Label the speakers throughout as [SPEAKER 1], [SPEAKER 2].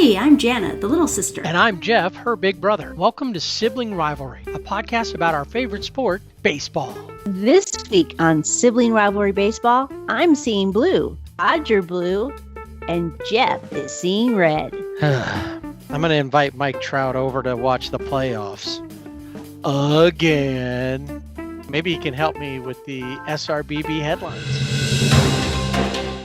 [SPEAKER 1] Hey, I'm Jana, the little sister.
[SPEAKER 2] And I'm Jeff, her big brother. Welcome to Sibling Rivalry, a podcast about our favorite sport, baseball.
[SPEAKER 3] This week on Sibling Rivalry Baseball, I'm seeing blue, Roger blue, and Jeff is seeing red.
[SPEAKER 2] I'm going to invite Mike Trout over to watch the playoffs. Again. Maybe he can help me with the SRBB headlines.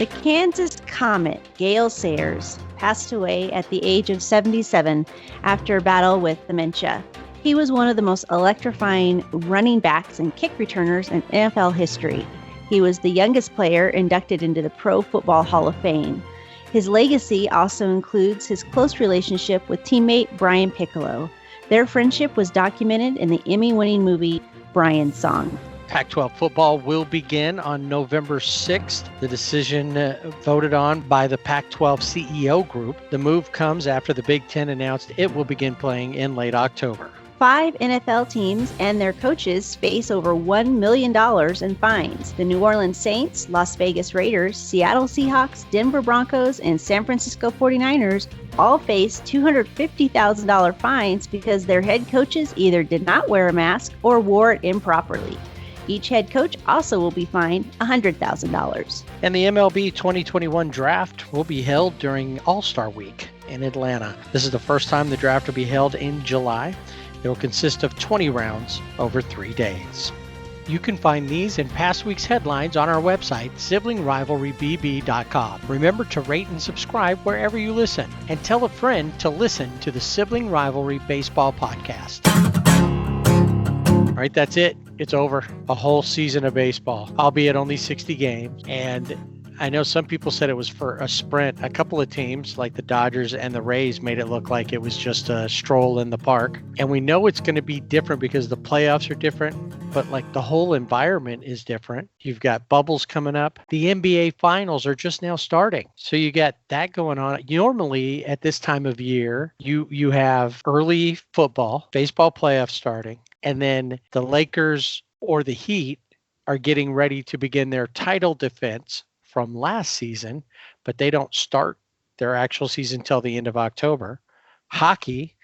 [SPEAKER 3] The Kansas Comet, Gale Sayers, passed away at the age of 77 after a battle with dementia. He was one of the most electrifying running backs and kick returners in NFL history. He was the youngest player inducted into the Pro Football Hall of Fame. His legacy also includes his close relationship with teammate Brian Piccolo. Their friendship was documented in the Emmy-winning movie Brian's Song.
[SPEAKER 2] Pac-12 football will begin on November 6th. The decision voted on by the Pac-12 CEO group. The move comes after the Big Ten announced it will begin playing in late October.
[SPEAKER 3] 5 NFL teams and their coaches face over $1 million in fines. The New Orleans Saints, Las Vegas Raiders, Seattle Seahawks, Denver Broncos, and San Francisco 49ers all face $250,000 fines because their head coaches either did not wear a mask or wore it improperly. Each head coach also will be fined $100,000.
[SPEAKER 2] And the MLB 2021 draft will be held during All-Star Week in Atlanta. This is the first time the draft will be held in July. It will consist of 20 rounds over 3 days. You can find these and past week's headlines on our website, siblingrivalrybb.com. Remember to rate and subscribe wherever you listen, and tell a friend to listen to the Sibling Rivalry Baseball Podcast. All right, that's it. It's over. A whole season of baseball, albeit only 60 games. And I know some people said it was for a sprint. A couple of teams, like the Dodgers and the Rays, made it look like it was just a stroll in the park. And we know it's going to be different because the playoffs are different, but like the whole environment is different. You've got bubbles coming up. The NBA finals are just now starting. So you got that going on. Normally at this time of year, you have early football, baseball playoffs starting, and then the Lakers or the Heat are getting ready to begin their title defense from last season, but they don't start their actual season till the end of October. Hockey,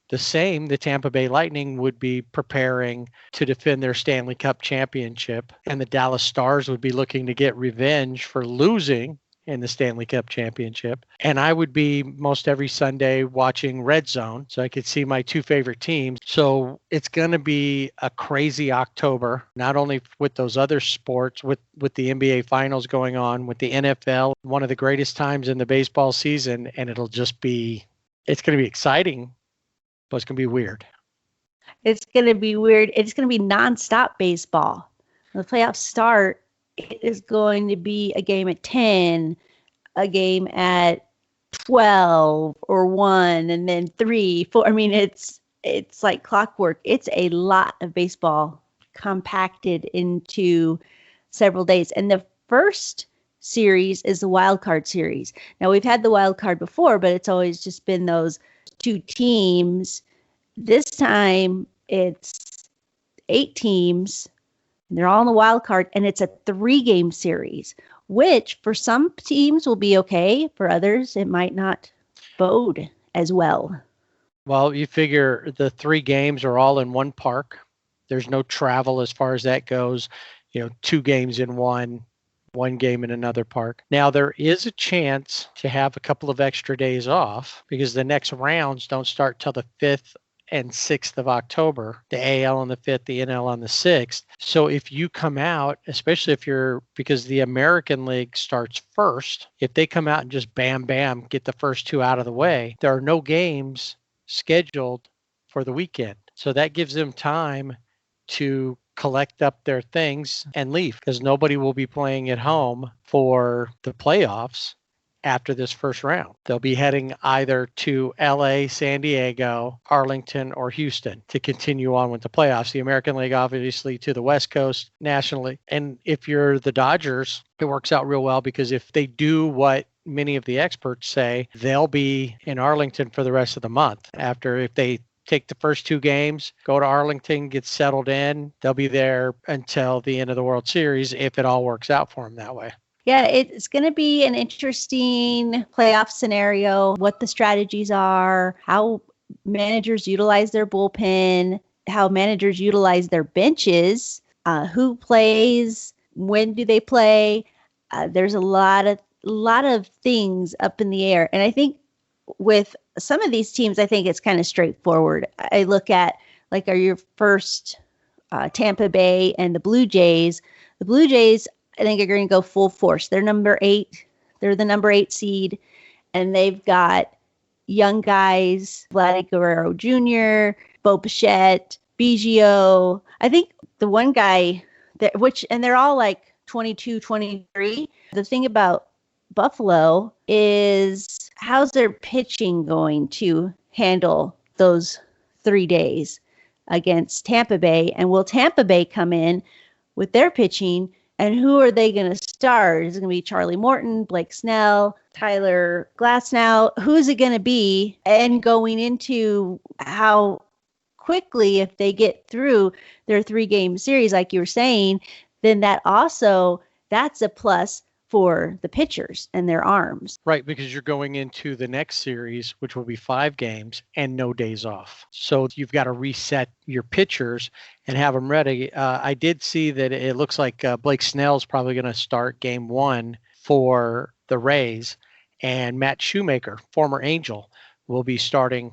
[SPEAKER 2] the same. The Tampa Bay Lightning would be preparing to defend their Stanley Cup championship, and the Dallas Stars would be looking to get revenge for losing in the Stanley Cup championship. And I would be most every Sunday watching Red Zone so I could see my two favorite teams. So it's going to be a crazy October, not only with those other sports, with the NBA finals going on, with the NFL, one of the greatest times in the baseball season. And it's going to be exciting, but it's going to be weird.
[SPEAKER 3] It's going to be weird. It's going to be nonstop baseball. When the playoffs start, it is going to be a game at 10, a game at 12 or 1, and then 3, 4. I mean, it's like clockwork. It's a lot of baseball compacted into several days. And the first series is the wild card series. Now, we've had the wild card before, but it's always just been those 2 teams. This time, it's 8 teams. They're all in the wild card, and it's a 3-game series, which for some teams will be okay. For others, it might not bode as well.
[SPEAKER 2] Well, you figure the 3 games are all in one park. There's no travel as far as that goes. 2 games in one game in another park. Now, there is a chance to have a couple of extra days off because the next rounds don't start till the 5th and 6th of October, the AL on the 5th, the NL on the 6th. So if you come out, especially because the American League starts first, if they come out and just bam, get the first 2 out of the way, there are no games scheduled for the weekend. So that gives them time to collect up their things and leave because nobody will be playing at home for the playoffs. After this first round, they'll be heading either to LA, San Diego, Arlington, or Houston to continue on with the playoffs. The American League, obviously, to the West Coast nationally. And if you're the Dodgers, it works out real well because if they do what many of the experts say, they'll be in Arlington for the rest of the month. If they take the first 2 games, go to Arlington, get settled in, they'll be there until the end of the World Series if it all works out for them that way.
[SPEAKER 3] Yeah, it's going to be an interesting playoff scenario, what the strategies are, how managers utilize their bullpen, how managers utilize their benches, who plays, when do they play. There's a lot of things up in the air. And I think with some of these teams, I think it's kind of straightforward. I look at like are your first Tampa Bay and the Blue Jays. The Blue Jays, I think, are going to go full force. They're number 8. They're the number 8 seed, and they've got young guys, Vladdy Guerrero Jr., Bo Bichette, Biggio. I think the one guy and they're all like 22, 23. The thing about Buffalo is how's their pitching going to handle those 3 days against Tampa Bay? And will Tampa Bay come in with their pitching? And who are they going to start? Is it going to be Charlie Morton, Blake Snell, Tyler Glasnow? Who's it going to be? And going into how quickly, if they get through their 3-game series, like you were saying, then that's a plus for the pitchers and their arms.
[SPEAKER 2] Right, because you're going into the next series, which will be 5 games and no days off. So you've got to reset your pitchers and have them ready. I did see that it looks like Blake Snell's probably going to start game 1 for the Rays, and Matt Shoemaker, former Angel, will be starting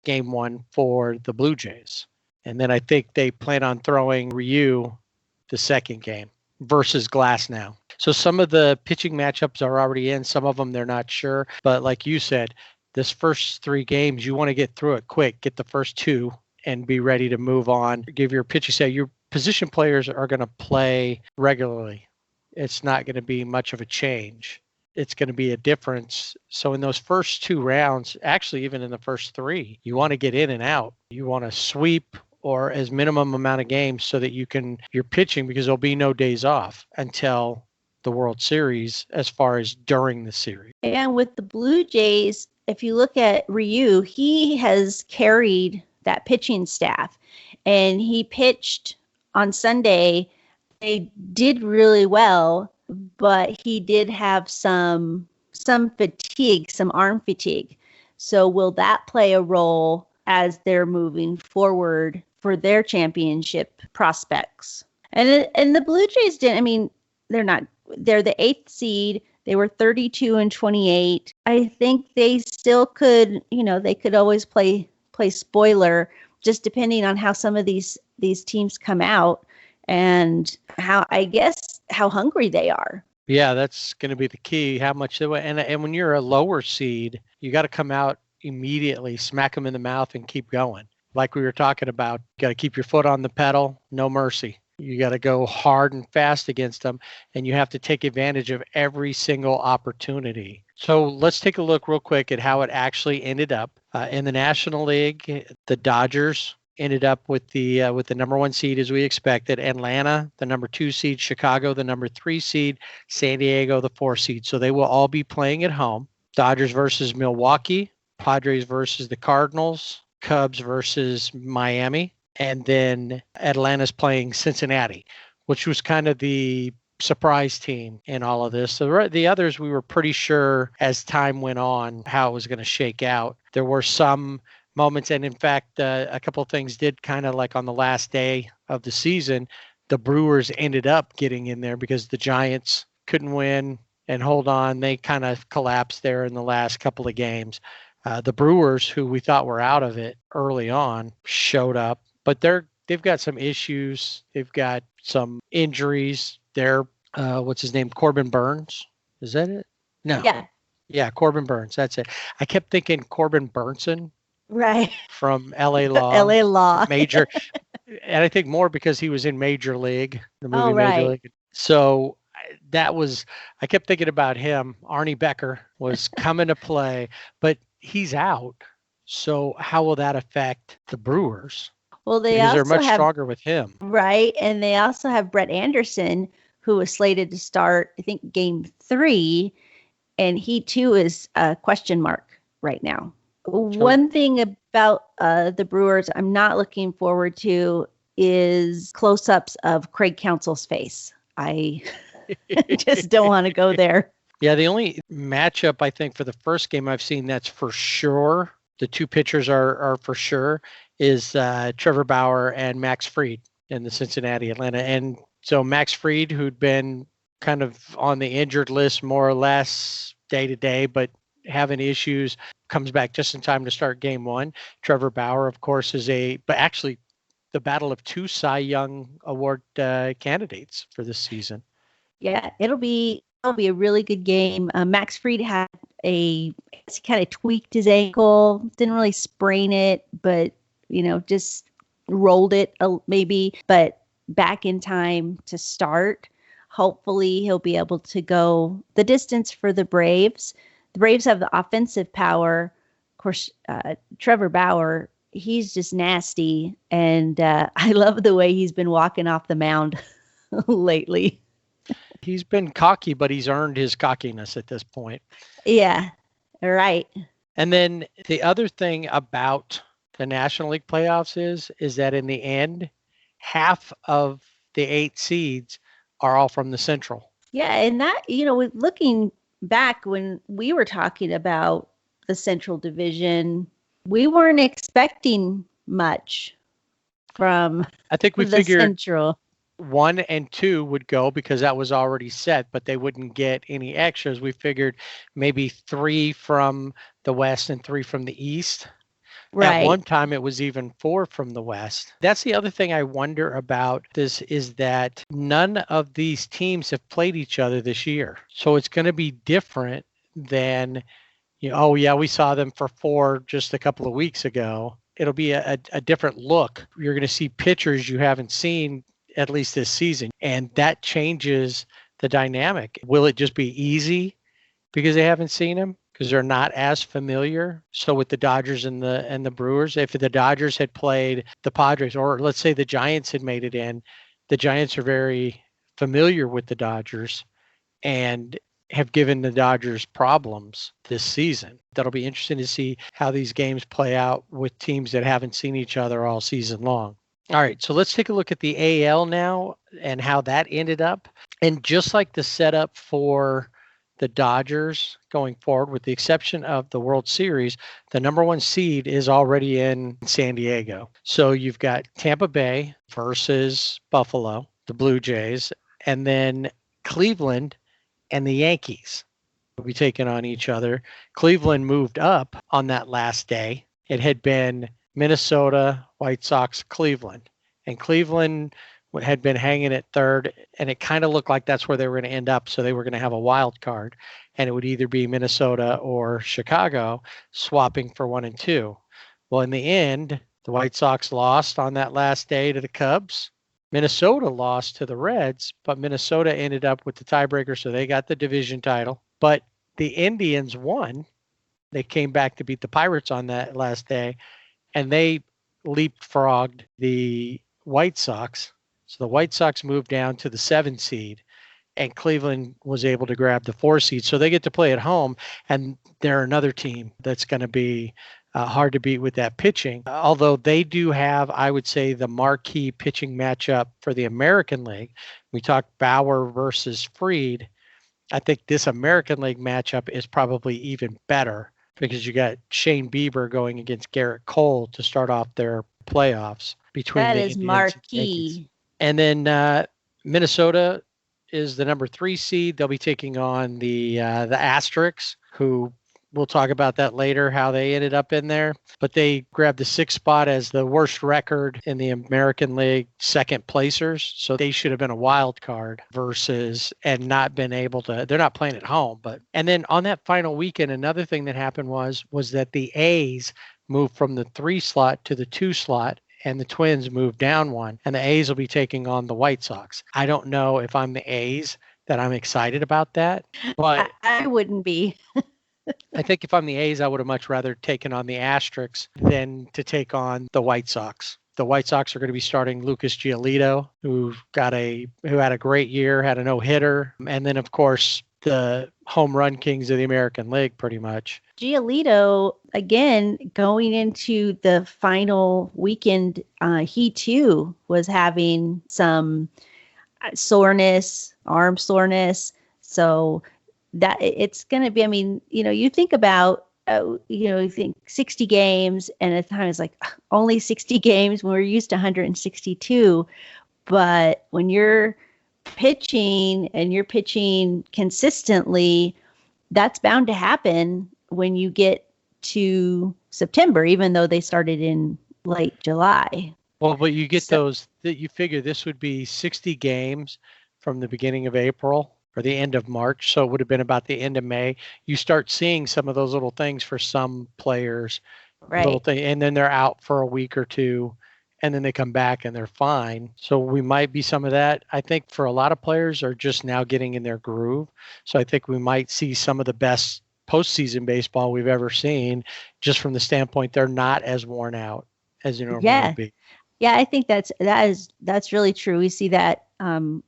[SPEAKER 2] game 1 for the Blue Jays. And then I think they plan on throwing Ryu the second game versus Glasnow. So some of the pitching matchups are already in. Some of them they're not sure. But like you said, this first 3 games, you want to get through it quick. Get the first 2 and be ready to move on. Give your pitching say your position players are going to play regularly. It's not going to be much of a change. It's going to be a difference. So in those first 2 rounds, actually even in the first 3, you want to get in and out. You want to sweep or as minimum amount of games so that you're pitching, because there'll be no days off until the World Series as far as during the series.
[SPEAKER 3] And with the Blue Jays, if you look at Ryu, he has carried that pitching staff, and he pitched on Sunday. They did really well, but he did have some fatigue, some arm fatigue. So will that play a role as they're moving forward for their championship prospects? And the Blue Jays didn't, I mean, they're the 8th seed. They were 32-28. I think they still could, they could always play spoiler, just depending on how some of these teams come out and how hungry they are.
[SPEAKER 2] Yeah, that's going to be the key, how much they want. And when you're a lower seed, you got to come out immediately, smack them in the mouth and keep going. Like we were talking about, you got to keep your foot on the pedal, no mercy. You got to go hard and fast against them, and you have to take advantage of every single opportunity. So let's take a look real quick at how it actually ended up. In the National League, the Dodgers ended up with the number 1 seed as we expected. Atlanta, the number 2 seed. Chicago, the number 3 seed. San Diego, the 4 seed. So they will all be playing at home. Dodgers versus Milwaukee. Padres versus the Cardinals. Cubs versus Miami. And then Atlanta's playing Cincinnati, which was kind of the surprise team in all of this. So the others, we were pretty sure as time went on how it was going to shake out. There were some moments, and in fact, a couple of things did kind of like on the last day of the season, the Brewers ended up getting in there because the Giants couldn't win and hold on. They kind of collapsed there in the last couple of games. The Brewers, who we thought were out of it early on, showed up. But they've got some issues. They've got some injuries. They're what's his name? Corbin Burns. Is that it? No. Yeah, Corbin Burns. That's it. I kept thinking Corbin Burnson.
[SPEAKER 3] Right.
[SPEAKER 2] From LA Law.
[SPEAKER 3] LA Law.
[SPEAKER 2] Major. And I think more because he was in Major League, the movie
[SPEAKER 3] right.
[SPEAKER 2] Major League. So I kept thinking about him. Arnie Becker was coming to play, but he's out. So how will that affect the Brewers?
[SPEAKER 3] Well,
[SPEAKER 2] because they're much stronger with him.
[SPEAKER 3] Right. And they also have Brett Anderson, who was slated to start, I think, game 3. And he, too, is a question mark right now. Sure. One thing about the Brewers I'm not looking forward to is close-ups of Craig Counsell's face. Just don't want to go there.
[SPEAKER 2] Yeah, the only matchup I think for the first game I've seen that's for sure, the two pitchers are for sure, is Trevor Bauer and Max Fried in the Cincinnati Atlanta. And so Max Fried, who'd been kind of on the injured list more or less day to day, but having issues, comes back just in time to start game one. Trevor Bauer, of course, but actually the battle of two Cy Young Award candidates for this season.
[SPEAKER 3] Yeah, it'll be a really good game. Max Fried had he kind of tweaked his ankle, didn't really sprain it, but just rolled it maybe, but back in time to start. Hopefully he'll be able to go the distance for the Braves. The Braves have the offensive power. Of course, Trevor Bauer, he's just nasty. And I love the way he's been walking off the mound lately.
[SPEAKER 2] He's been cocky, but he's earned his cockiness at this point.
[SPEAKER 3] Yeah, right.
[SPEAKER 2] And then the other thing about the National League playoffs is that in the end, half of the 8 seeds are all from the Central.
[SPEAKER 3] Yeah, and that, looking back when we were talking about the Central Division, we weren't expecting much from
[SPEAKER 2] I think we
[SPEAKER 3] the
[SPEAKER 2] figured
[SPEAKER 3] Central.
[SPEAKER 2] 1 and 2 would go because that was already set, but they wouldn't get any extras. We figured maybe 3 from the West and 3 from the East.
[SPEAKER 3] Right.
[SPEAKER 2] At one time, it was even 4 from the West. That's the other thing I wonder about this is that none of these teams have played each other this year. So it's going to be different than, oh, yeah, we saw them for 4 just a couple of weeks ago. It'll be a different look. You're going to see pitchers you haven't seen at least this season, and that changes the dynamic. Will it just be easy because they haven't seen them? Because they're not as familiar. So with the Dodgers and the Brewers, if the Dodgers had played the Padres, or let's say the Giants had made it in, the Giants are very familiar with the Dodgers and have given the Dodgers problems this season. That'll be interesting to see how these games play out with teams that haven't seen each other all season long. All right, so let's take a look at the AL now and how that ended up. And just like the setup for the Dodgers going forward, with the exception of the World Series, the number 1 seed is already in San Diego. So you've got Tampa Bay versus Buffalo, the Blue Jays, and then Cleveland and the Yankees will be taking on each other. Cleveland moved up on that last day. It had been Minnesota, White Sox, Cleveland. And Cleveland had been hanging at third, and it kind of looked like that's where they were going to end up. So they were going to have a wild card, and it would either be Minnesota or Chicago swapping for 1 and 2. Well, in the end, the White Sox lost on that last day to the Cubs. Minnesota lost to the Reds, but Minnesota ended up with the tiebreaker, so they got the division title. But the Indians won. They came back to beat the Pirates on that last day, and they leapfrogged the White Sox. So the White Sox moved down to the 7 seed, and Cleveland was able to grab the 4 seed. So they get to play at home, and they're another team that's going to be hard to beat with that pitching. Although they do have, I would say, the marquee pitching matchup for the American League. We talked Bauer versus Fried. I think this American League matchup is probably even better because you got Shane Bieber going against Garrett Cole to start off their playoffs between
[SPEAKER 3] that
[SPEAKER 2] the
[SPEAKER 3] is
[SPEAKER 2] Indians
[SPEAKER 3] marquee.
[SPEAKER 2] and then Minnesota is the number 3 seed. They'll be taking on the Asterix, who we'll talk about that later, how they ended up in there. But they grabbed the 6th spot as the worst record in the American League, second placers. So they should have been a wild card and not been able to. They're not playing at home. And then on that final weekend, another thing that happened was that the A's moved from the 3 slot to the 2 slot, and the Twins moved down 1, and the A's will be taking on the White Sox. I don't know if I'm the A's that I'm excited about that, but
[SPEAKER 3] I wouldn't be.
[SPEAKER 2] I think if I'm the A's, I would have much rather taken on the Asterix than to take on the White Sox. The White Sox are going to be starting Lucas Giolito, who had a great year, had a no-hitter, and then of course the home run kings of the American League, pretty much.
[SPEAKER 3] Giolito, again, going into the final weekend, he too was having some, soreness, arm soreness. So that it's going to be, I mean, you think about, you think 60 games, and at the time it's like only 60 games when we're used to 162. But when you're pitching and you're pitching consistently, that's bound to happen when you get to September, even though they started in late July.
[SPEAKER 2] Well, but you get those that you figure this would be 60 games from the beginning of April or the end of March. So it would have been about the end of May. You start seeing some of those little things for some players,
[SPEAKER 3] Right.
[SPEAKER 2] and then they're out for a week or two, and then they come back and they're fine. So we might be some of that. I think for a lot of players are just now getting in their groove. So I think we might see some of the best postseason baseball we've ever seen, just from the standpoint they're not as worn out as you normally would be.
[SPEAKER 3] Yeah, I think that's really true. We see that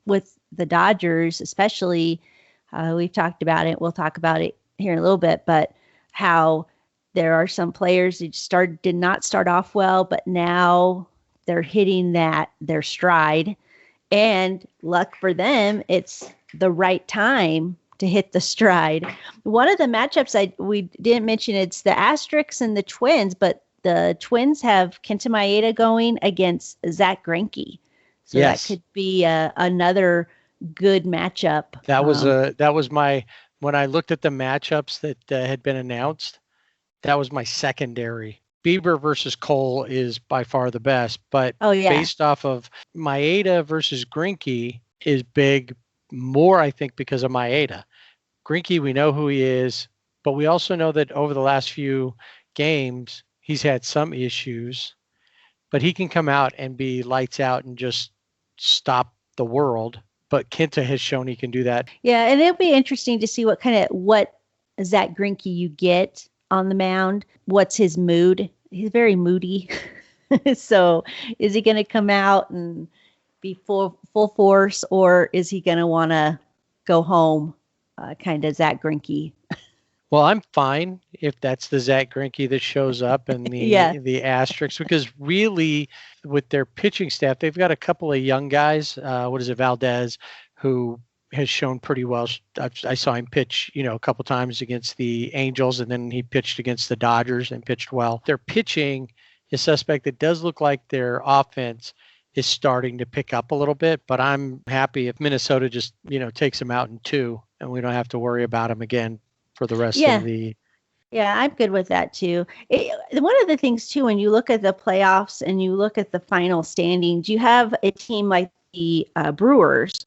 [SPEAKER 3] with the Dodgers, especially. We've talked about it. We'll talk about it here in a little bit, but how there are some players who did not start off well, but now they're hitting their stride, and luck for them, it's the right time to hit the stride. One of the matchups we didn't mention, it's the Asterix and the Twins, but the Twins have Kenta Maeda going against Zach Greinke. So
[SPEAKER 2] yes.
[SPEAKER 3] That could be another good matchup.
[SPEAKER 2] That was when I looked at the matchups that had been announced, that was my secondary. Bieber versus Cole is by far the best, but based off of Maeda versus Greinke is big more, I think, because of Maeda. Greinke, we know who he is, but we also know that over the last few games, he's had some issues, but he can come out and be lights out and just stop the world. But Kenta has shown he can do that.
[SPEAKER 3] Yeah, and it'll be interesting to see what Zach Greinke you get on the mound. What's his mood? He's very moody. So is he going to come out and be full force, or is he going to want to go home, kind of Zach Greinke?
[SPEAKER 2] Well, I'm fine if that's the Zach Greinke that shows up in the Asterix, because really with their pitching staff, they've got a couple of young guys. Valdez, who has shown pretty well. I saw him pitch, a couple times against the Angels, and then he pitched against the Dodgers and pitched well. Their pitching is suspect. It does look like their offense is starting to pick up a little bit, but I'm happy if Minnesota just, takes them out in 2 and we don't have to worry about them again for the rest of the...
[SPEAKER 3] Yeah, I'm good with that too. One of the things too, when you look at the playoffs and you look at the final standings, you have a team like the Brewers,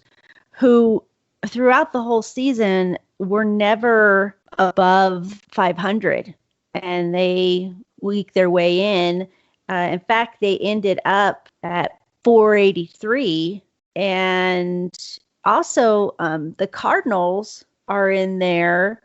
[SPEAKER 3] who throughout the whole season were never above 500, and they leaked their way in. In fact, they ended up at 483, and also the Cardinals are in there,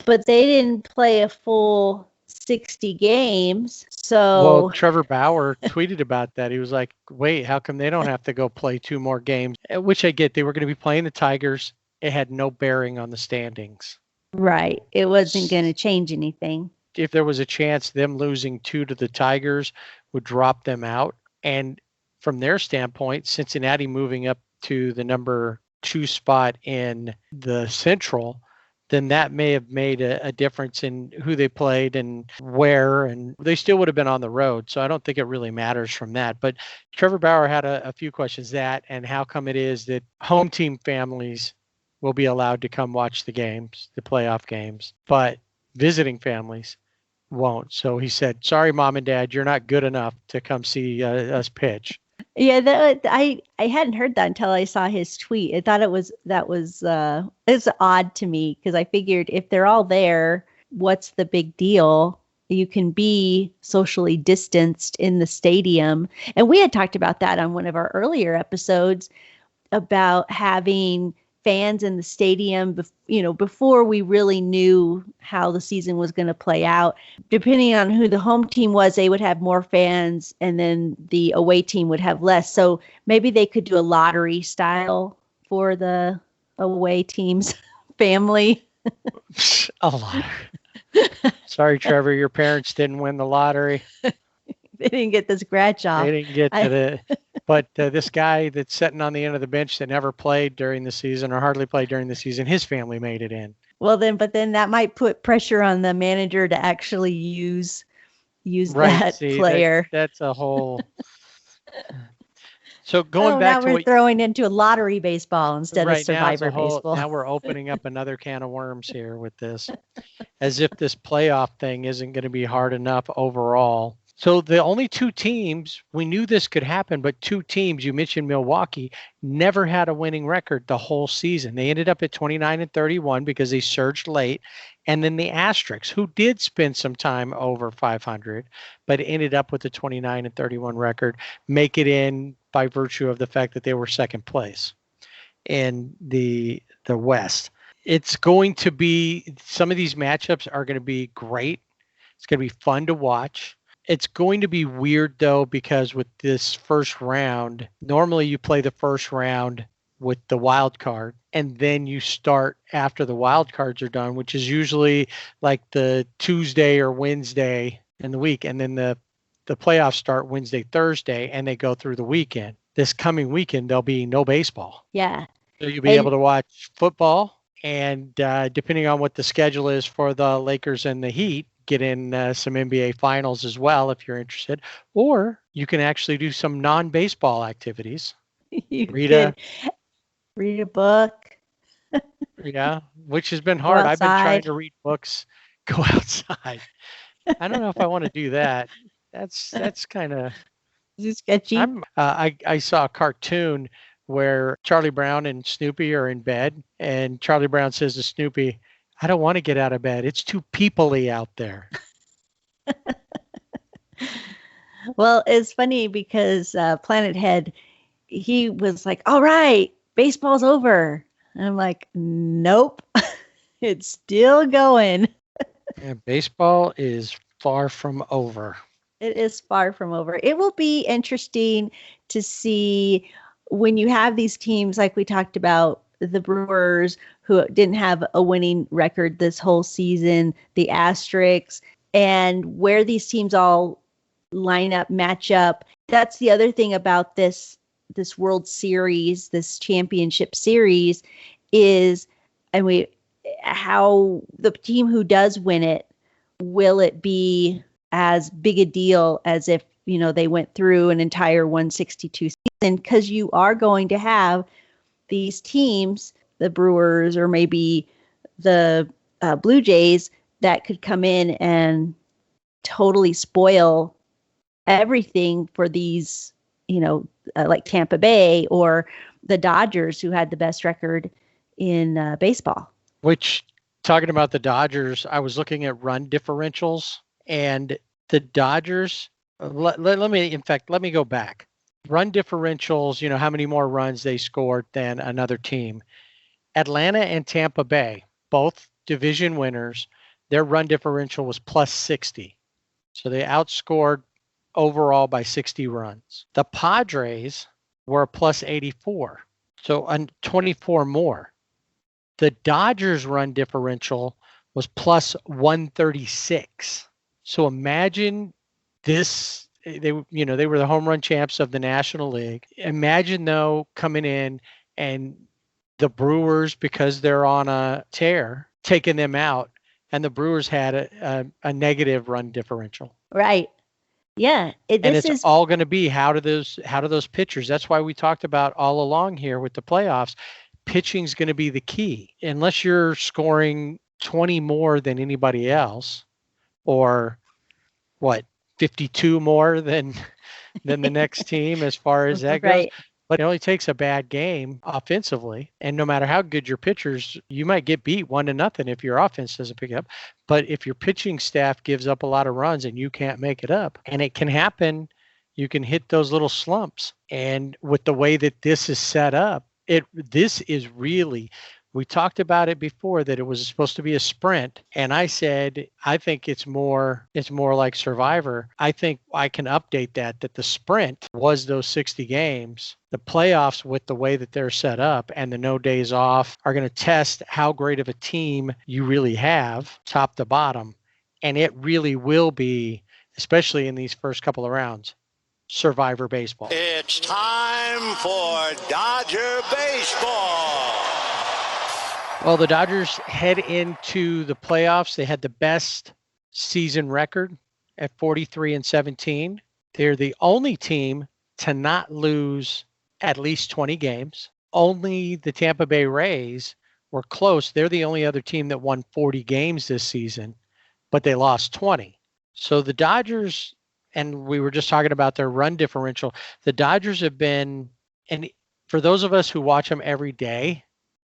[SPEAKER 3] but they didn't play a full 60 games. So
[SPEAKER 2] Trevor Bauer tweeted about that. He was like, wait, how come they don't have to go play 2 more games? Which I get. They were going to be playing the Tigers. It had no bearing on the standings.
[SPEAKER 3] Right. It wasn't going to change anything.
[SPEAKER 2] If there was a chance them losing 2 to the Tigers would drop them out. And from their standpoint, Cincinnati moving up to the number 2 spot in the Central, then that may have made a difference in who they played and where, and they still would have been on the road. So I don't think it really matters from that. But Trevor Bauer had a few questions, that and how come it is that home team families will be allowed to come watch the games, the playoff games, but visiting families won't. So he said, sorry, Mom and Dad, you're not good enough to come see us pitch.
[SPEAKER 3] Yeah, I hadn't heard that until I saw his tweet. I thought it was odd to me, because I figured if they're all there, what's the big deal? You can be socially distanced in the stadium. And we had talked about that on one of our earlier episodes about having fans in the stadium, before we really knew how the season was going to play out. Depending on who the home team was, they would have more fans, and then the away team would have less. So maybe they could do a lottery style for the away team's family.
[SPEAKER 2] A lottery. Sorry, Trevor, your parents didn't win the lottery.
[SPEAKER 3] They didn't get the scratch off.
[SPEAKER 2] They didn't get to the, but this guy that's sitting on the end of the bench that never played during the season or hardly played during the season, his family made it in.
[SPEAKER 3] Well, but then that might put pressure on the manager to actually use
[SPEAKER 2] Right.
[SPEAKER 3] that
[SPEAKER 2] See,
[SPEAKER 3] player.
[SPEAKER 2] that's a whole. So going back
[SPEAKER 3] now
[SPEAKER 2] to
[SPEAKER 3] we're
[SPEAKER 2] what
[SPEAKER 3] throwing into a lottery baseball instead of Survivor baseball.
[SPEAKER 2] now we're opening up another can of worms here with this, as if this playoff thing isn't going to be hard enough overall. So the only two teams, we knew this could happen, but two teams, you mentioned Milwaukee, never had a winning record the whole season. They ended up at 29-31 because they surged late. And then the Asterix, who did spend some time over 500, but ended up with a 29-31 record, make it in by virtue of the fact that they were second place in the West. It's going to be, some of these matchups are going to be great. It's going to be fun to watch. It's going to be weird, though, because with this first round, normally you play the first round with the wild card, and then you start after the wild cards are done, which is usually like the Tuesday or Wednesday in the week. And then the playoffs start Wednesday, Thursday, and they go through the weekend. This coming weekend, there'll be no baseball.
[SPEAKER 3] Yeah.
[SPEAKER 2] So you'll be able to watch football, and depending on what the schedule is for the Lakers and the Heat, get in some NBA finals as well if you're interested, or you can actually do some non-baseball activities. Read
[SPEAKER 3] a book.
[SPEAKER 2] Yeah, which has been hard. I've been trying to read books, go outside. I don't know if I want to do that. That's kind of
[SPEAKER 3] sketchy.
[SPEAKER 2] I saw a cartoon where Charlie Brown and Snoopy are in bed, and Charlie Brown says to Snoopy, "I don't want to get out of bed. It's too people-y out there."
[SPEAKER 3] Well, it's funny because Planet Head, he was like, "All right, baseball's over." And I'm like, "Nope, it's still going."
[SPEAKER 2] Yeah, baseball is far from over.
[SPEAKER 3] It is far from over. It will be interesting to see when you have these teams like we talked about, the Brewers, who didn't have a winning record this whole season, the Asterix, and where these teams all line up, match up. That's the other thing about this World Series, this championship series, is how the team who does win it, will it be as big a deal as if, they went through an entire 162 season? Because you are going to have these teams, the Brewers or maybe the Blue Jays, that could come in and totally spoil everything for these, like Tampa Bay or the Dodgers, who had the best record in baseball.
[SPEAKER 2] Which, talking about the Dodgers, I was looking at run differentials, and the Dodgers, let me go back. Run differentials, how many more runs they scored than another team. Atlanta and Tampa Bay, both division winners, their run differential was plus 60. So they outscored overall by 60 runs. The Padres were plus 84. So 24 more. The Dodgers run differential was plus 136. So imagine this. They were the home run champs of the National League. Imagine, though, coming in and the Brewers, because they're on a tear, taking them out, and the Brewers had a negative run differential.
[SPEAKER 3] Right. Yeah.
[SPEAKER 2] It's all going to be how do those pitchers. That's why we talked about all along here with the playoffs. Pitching is going to be the key. Unless you're scoring 20 more than anybody else, or 52 more than the next team as far as that goes.
[SPEAKER 3] Right.
[SPEAKER 2] But it only takes a bad game offensively, and no matter how good your pitchers, you might get beat 1-0 if your offense doesn't pick up. But if your pitching staff gives up a lot of runs and you can't make it up, and it can happen, you can hit those little slumps. And with the way that this is set up, this is really, we talked about it before, that it was supposed to be a sprint. And I said, I think it's more like Survivor. I think I can update that the sprint was those 60 games. The playoffs, with the way that they're set up and the no days off, are going to test how great of a team you really have, top to bottom. And it really will be especially in these first couple of rounds. Survivor Baseball.
[SPEAKER 1] It's time for Dodger Baseball.
[SPEAKER 2] Well, the Dodgers head into the playoffs. They had the best season record at 43-17. They're the only team to not lose at least 20 games. Only the Tampa Bay Rays were close. They're the only other team that won 40 games this season, but they lost 20. So the Dodgers, and we were just talking about their run differential, the Dodgers have been, and for those of us who watch them every day,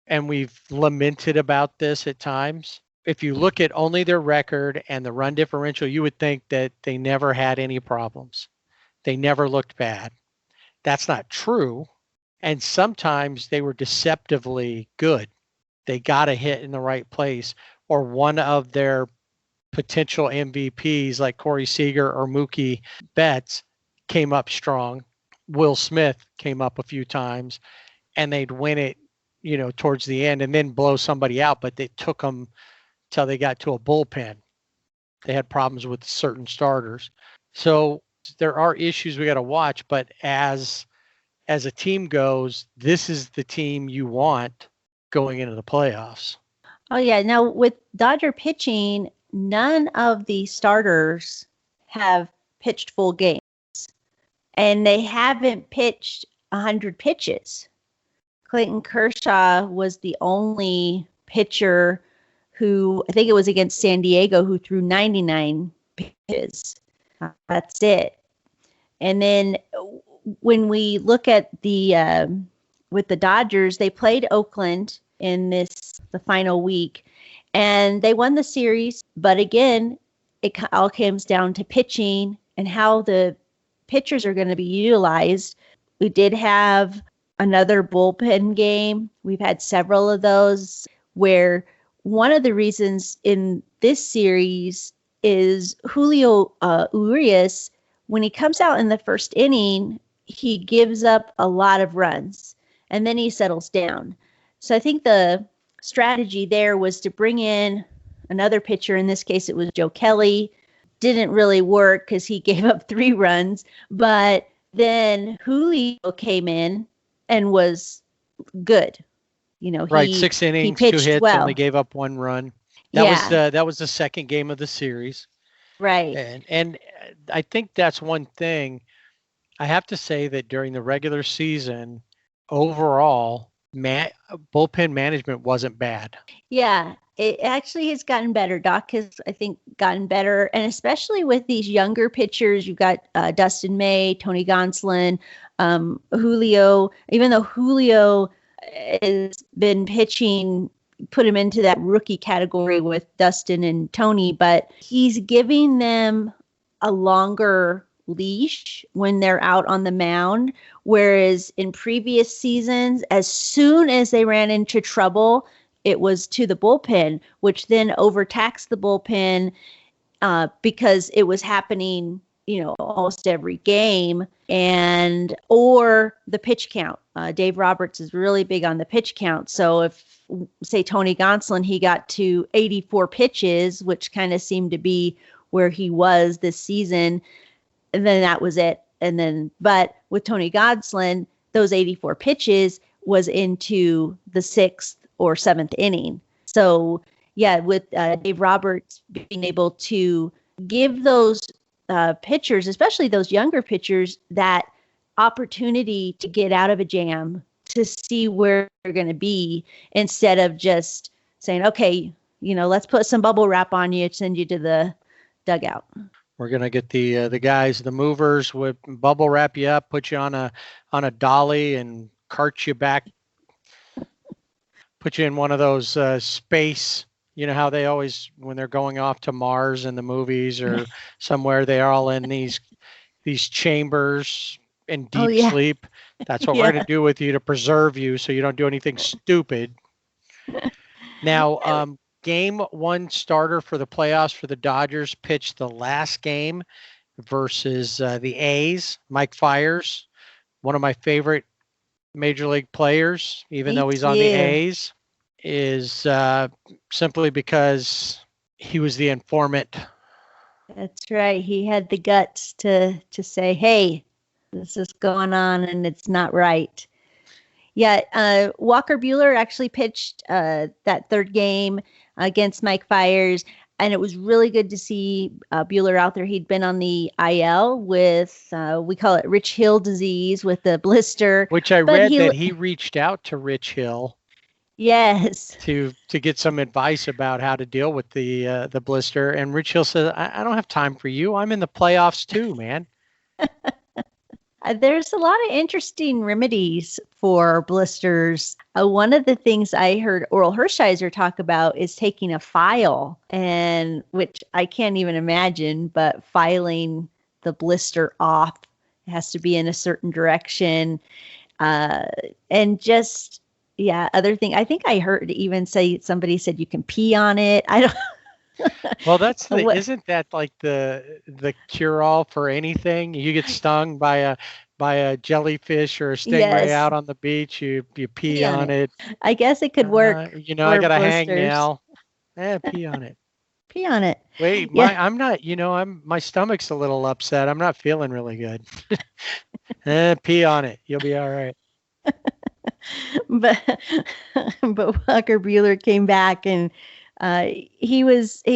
[SPEAKER 2] and we've lamented about this at times, if you look at only their record and the run differential, you would think that they never had any problems. They never looked bad. That's not true. And sometimes they were deceptively good. They got a hit in the right place, or one of their potential MVPs like Corey Seager or Mookie Betts came up strong. Will Smith came up a few times, and they'd win it, towards the end and then blow somebody out. But it took them till they got to a bullpen. They had problems with certain starters. So there are issues we got to watch, but as a team goes, this is the team you want going into the playoffs.
[SPEAKER 3] Oh, yeah. Now, with Dodger pitching, none of the starters have pitched full games, and they haven't pitched 100 pitches. Clayton Kershaw was the only pitcher who, I think it was against San Diego, who threw 99 pitches. That's it. And then when we look at with the Dodgers, they played Oakland in the final week, and they won the series. But again, it all comes down to pitching and how the pitchers are going to be utilized. We did have another bullpen game. We've had several of those where one of the reasons in this series is Julio Urias, when he comes out in the first inning, he gives up a lot of runs and then he settles down. So I think the strategy there was to bring in another pitcher. In this case, it was Joe Kelly. Didn't really work because he gave up 3 runs. But then Julio came in and was good.
[SPEAKER 2] Right, 6 innings, 2 hits,
[SPEAKER 3] well.
[SPEAKER 2] Only gave up 1 run. That was the second game of the series.
[SPEAKER 3] Right.
[SPEAKER 2] And I think that's one thing. I have to say that during the regular season, overall, bullpen management wasn't bad.
[SPEAKER 3] Yeah, it actually has gotten better. Doc has, I think, gotten better. And especially with these younger pitchers, you've got Dustin May, Tony Gonsolin, Julio. Even though Julio has been pitching, put him into that rookie category with Dustin and Tony, but he's giving them a longer leash when they're out on the mound. Whereas in previous seasons, as soon as they ran into trouble, it was to the bullpen, which then overtaxed the bullpen because it was happening, almost every game, or the pitch count. Dave Roberts is really big on the pitch count. So if, say, Tony Gonsolin, he got to 84 pitches, which kind of seemed to be where he was this season, and then that was it. But with Tony Gonsolin, those 84 pitches was into the 6th or 7th inning. So yeah, with Dave Roberts being able to give those pitchers, especially those younger pitchers, that opportunity to get out of a jam, to see where they're going to be, instead of just saying, okay, let's put some bubble wrap on you, send you to the dugout.
[SPEAKER 2] We're going to get the guys, the movers, with bubble wrap you up, put you on a dolly and cart you back, put you in one of those space, how they always, when they're going off to Mars in the movies or somewhere, they're all in these chambers in deep sleep. That's what we're going to do with you to preserve you so you don't do anything stupid. Now, Game 1 starter for the playoffs for the Dodgers pitched the last game versus the A's. Mike Fiers, one of my favorite major league players, even though he's on the A's, is simply because he was the informant
[SPEAKER 3] That's right. He had the guts to say, "Hey, this is going on and it's not right." Yeah, Walker Bueller actually pitched that third game against Mike Fiers, and it was really good to see Bueller out there. He'd been on the IL with we call it Rich Hill disease with the blister,
[SPEAKER 2] Which I
[SPEAKER 3] but
[SPEAKER 2] read that he reached out to Rich Hill
[SPEAKER 3] yes,
[SPEAKER 2] to get some advice about how to deal with the blister, and Rich Hill said, I don't have time for you. I'm in the playoffs too, man.
[SPEAKER 3] There's a lot of interesting remedies for blisters. One of the things I heard Oral Hershiser talk about is taking a file, and which I can't even imagine, but filing the blister off. It has to be in a certain direction. And just, yeah, other thing. I think I heard even say somebody said you can pee on it. I don't.
[SPEAKER 2] Well, that's
[SPEAKER 3] What?
[SPEAKER 2] isn't that like the cure all for anything? You get stung by a jellyfish or a stingray
[SPEAKER 3] Yes,
[SPEAKER 2] out on the beach, you pee
[SPEAKER 3] pee on
[SPEAKER 2] on
[SPEAKER 3] it.
[SPEAKER 2] it.
[SPEAKER 3] I guess it could work
[SPEAKER 2] I
[SPEAKER 3] for
[SPEAKER 2] got a
[SPEAKER 3] blisters.
[SPEAKER 2] hangnail. Pee on it.
[SPEAKER 3] Pee on it.
[SPEAKER 2] Wait,
[SPEAKER 3] Yeah.
[SPEAKER 2] I'm not, my stomach's a little upset. I'm not feeling really good. Pee on it. You'll be all right.
[SPEAKER 3] but but Walker Bueller came back and he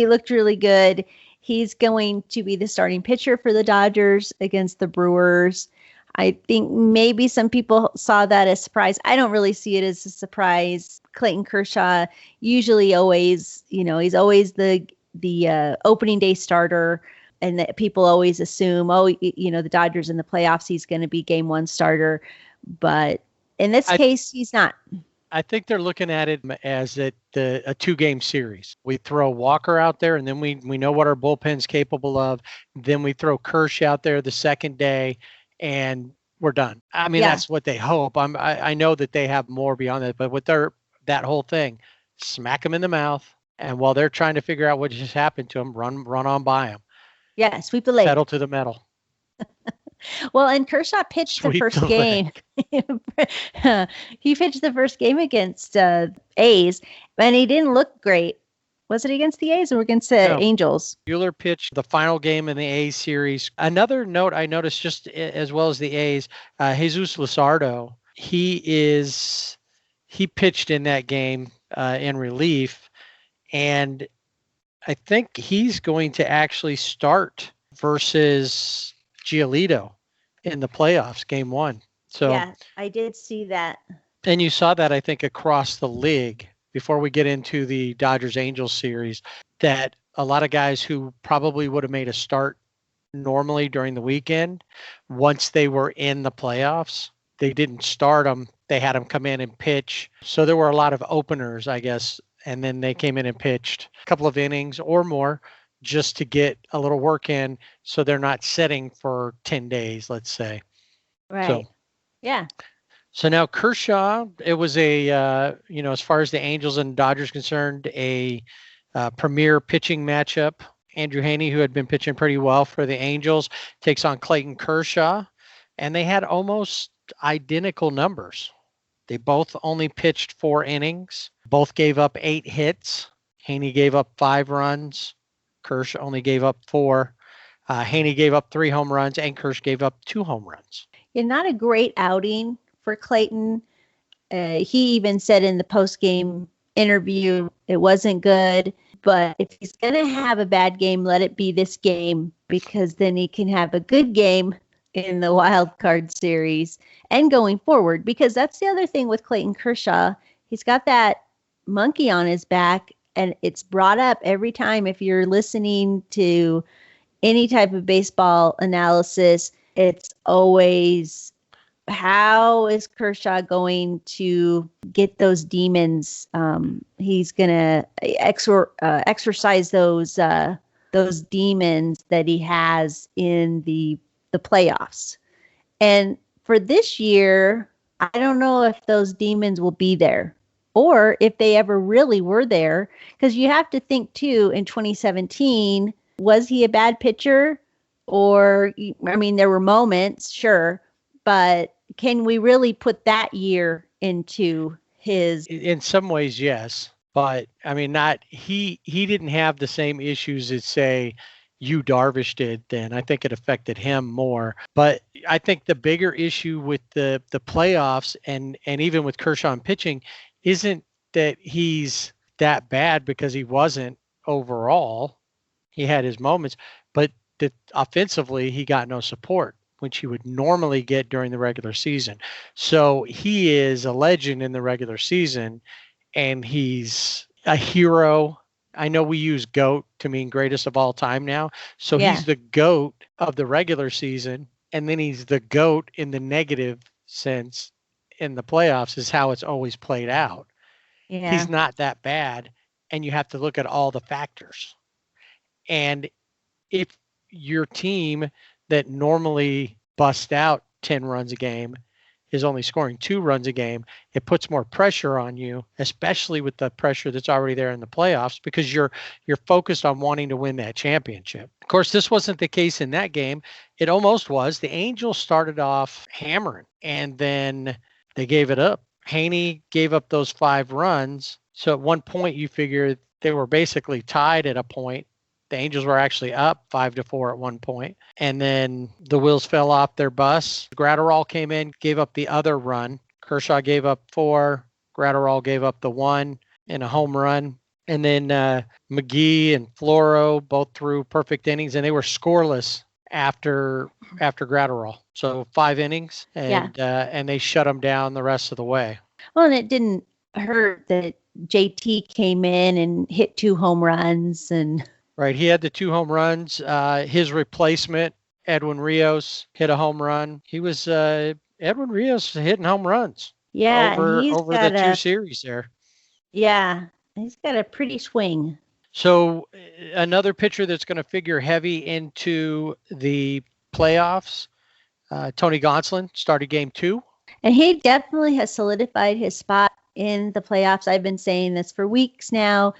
[SPEAKER 3] looked really good. He's going to be the starting pitcher for the Dodgers against the Brewers. I think maybe some people saw that as a surprise. I don't really see it as a surprise. Clayton Kershaw usually always, he's always the opening day starter, and that people always assume, the Dodgers in the playoffs, he's going to be game one starter, but in this case, he's not.
[SPEAKER 2] I think they're looking at it as a 2-game series. We throw Walker out there, and then we know what our bullpen's capable of. Then we throw Kershaw out there the second day, and we're done. I mean, that's what they hope. I know that they have more beyond that, but with that whole thing, smack them in the mouth, and while they're trying to figure out what just happened to them, run on by them.
[SPEAKER 3] Yeah, sweep the leg.
[SPEAKER 2] Pedal to the metal.
[SPEAKER 3] Well, and Kershaw pitched the first game. He pitched the first game against A's, and he didn't look great. Was it against the A's or against the Angels?
[SPEAKER 2] Bueller pitched the final game in the A's series. Another note I noticed, just as well as the A's, Jesus Luzardo, he pitched in that game in relief, and I think he's going to actually start versus Giolito in the playoffs, game one. So
[SPEAKER 3] yeah, I did see that.
[SPEAKER 2] And you saw that, I think, across the league before we get into the Dodgers-Angels series, that a lot of guys who probably would have made a start normally during the weekend, once they were in the playoffs, they didn't start them. They had them come in and pitch. So there were a lot of openers, I guess, and then they came in and pitched a couple of innings or more just to get a little work in, so they're not sitting for 10 days, let's say.
[SPEAKER 3] Right.
[SPEAKER 2] So,
[SPEAKER 3] yeah.
[SPEAKER 2] So now Kershaw, it was as far as the Angels and Dodgers concerned, a premier pitching matchup. Andrew Heaney, who had been pitching pretty well for the Angels, takes on Clayton Kershaw, and they had almost identical numbers. They both only pitched 4 innings. Both gave up 8 hits. Heaney gave up 5 runs. Kershaw only gave up 4. Heaney gave up 3 home runs, and Kershaw gave up 2 home runs.
[SPEAKER 3] Yeah, not a great outing for Clayton. He even said in the post-game interview it wasn't good. But if he's going to have a bad game, let it be this game, because then he can have a good game in the wild card series and going forward. Because that's the other thing with Clayton Kershaw. He's got that monkey on his back, and it's brought up every time. If you're listening to any type of baseball analysis, it's always, how is Kershaw going to get those demons? He's going to exorcise those demons that he has in the playoffs. And for this year, I don't know if those demons will be there, or if they ever really were there, because you have to think too, in 2017, was he a bad pitcher? Or, I mean, there were moments, sure, but can we really put that year into his?
[SPEAKER 2] In some ways, yes, but I mean, he didn't have the same issues as, say, Yu Darvish did then. I think it affected him more. But I think the bigger issue with the playoffs and even with Kershaw pitching isn't that he's that bad, because he wasn't overall. He had his moments, but that offensively he got no support, which he would normally get during the regular season. So he is a legend in the regular season, and he's a hero. I know we use GOAT to mean greatest of all time now. So
[SPEAKER 3] Yeah.
[SPEAKER 2] he's the GOAT of the regular season, and then he's the GOAT in the negative sense in the playoffs, is how it's always played out.
[SPEAKER 3] Yeah.
[SPEAKER 2] He's not that bad, and you have to look at all the factors. And if your team that normally busts out 10 runs a game is only scoring 2 runs a game, it puts more pressure on you, especially with the pressure that's already there in the playoffs, because you're focused on wanting to win that championship. Of course, this wasn't the case in that game. It almost was. The Angels started off hammering, and then they gave it up. Haney gave up those 5 runs. So at one point you figure they were basically tied at a point. The Angels were actually up 5-4 at one point, and then the wheels fell off their bus. Gratterall came in, gave up the other run. Kershaw gave up 4. Gratterall gave up the 1 in a home run. And then McGee and Floro both threw perfect innings, and they were scoreless after Gratterall. So 5 innings, and they shut them down the rest of the way.
[SPEAKER 3] Well, and it didn't hurt that JT came in and hit 2 home runs and.
[SPEAKER 2] Right. He had the 2 home runs. His replacement, Edwin Rios, hit a home run. He was Edwin Rios hitting home runs.
[SPEAKER 3] Yeah.
[SPEAKER 2] Over the 2 series there.
[SPEAKER 3] Yeah. He's got a pretty swing.
[SPEAKER 2] So another pitcher that's going to figure heavy into the playoffs, Tony Gonsolin, started game 2.
[SPEAKER 3] And he definitely has solidified his spot in the playoffs. I've been saying this for weeks now.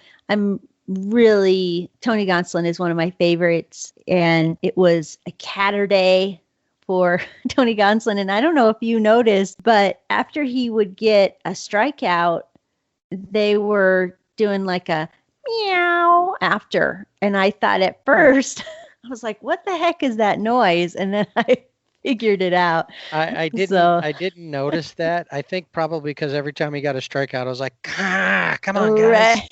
[SPEAKER 3] Tony Gonsolin is one of my favorites, and it was a Catterday for Tony Gonsolin. And I don't know if you noticed, but after he would get a strikeout, they were doing like a meow after. And I thought at first, I was like, what the heck is that noise? And then I figured it out.
[SPEAKER 2] I didn't notice that. I think probably because every time he got a strikeout, I was like, come on, guys.
[SPEAKER 3] Right.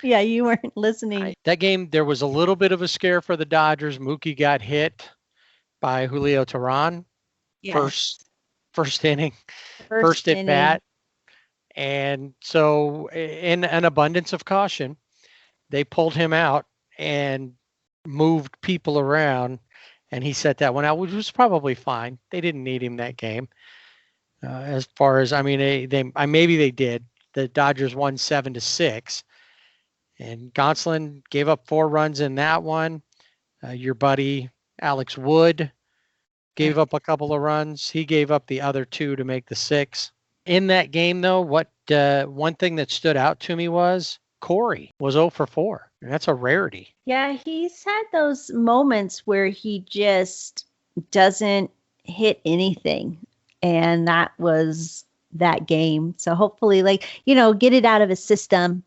[SPEAKER 3] Yeah, you weren't listening.
[SPEAKER 2] That game, there was a little bit of a scare for the Dodgers. Mookie got hit by Julio Teheran. Yes. First inning, first at bat. And so in an abundance of caution, they pulled him out and moved people around, and he set that one out, which was probably fine. They didn't need him that game. As far as, maybe they did. The Dodgers won 7-6. And Gonsolin gave up 4 runs in that one. Your buddy Alex Wood gave up a couple of runs. He gave up the other 2 to make the 6. In that game, though, one thing that stood out to me was Corey was 0 for 4. And that's a rarity.
[SPEAKER 3] Yeah, he's had those moments where he just doesn't hit anything. And that was that game. So hopefully, get it out of his system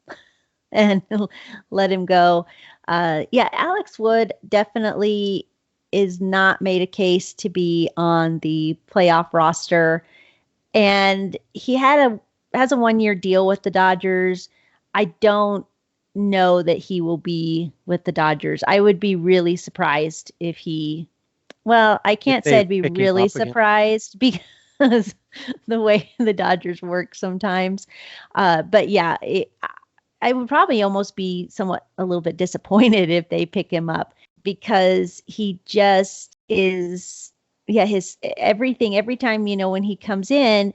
[SPEAKER 3] and let him go. Alex Wood definitely is not made a case to be on the playoff roster. And he has a 1-year deal with the Dodgers. I don't know that he will be with the Dodgers. I would be really surprised if I can't say I'd be really surprised because the way the Dodgers work sometimes. But yeah, I would probably almost be a little bit disappointed if they pick him up, because he just is, his everything, every time, when he comes in,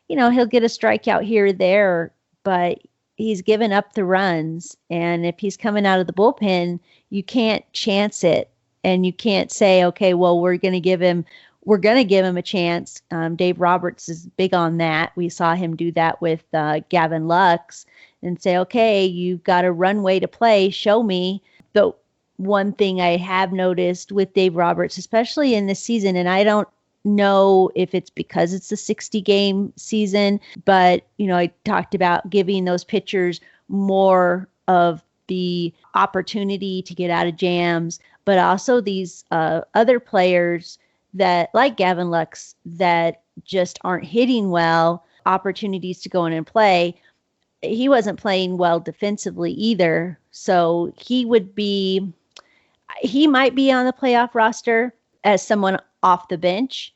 [SPEAKER 3] he'll get a strikeout here or there, but he's given up the runs. And if he's coming out of the bullpen, you can't chance it. And you can't say, okay, well, we're going to give him a chance. Dave Roberts is big on that. We saw him do that with Gavin Lux and say, okay, you've got a runway to play. Show me. The one thing I have noticed with Dave Roberts, especially in this season, and I don't know if it's because it's a 60-game season, but, I talked about giving those pitchers more of the opportunity to get out of jams, but also these other players that, like Gavin Lux, that just aren't hitting well, opportunities to go in and play. He wasn't playing well defensively either. So he might be on the playoff roster as someone off the bench,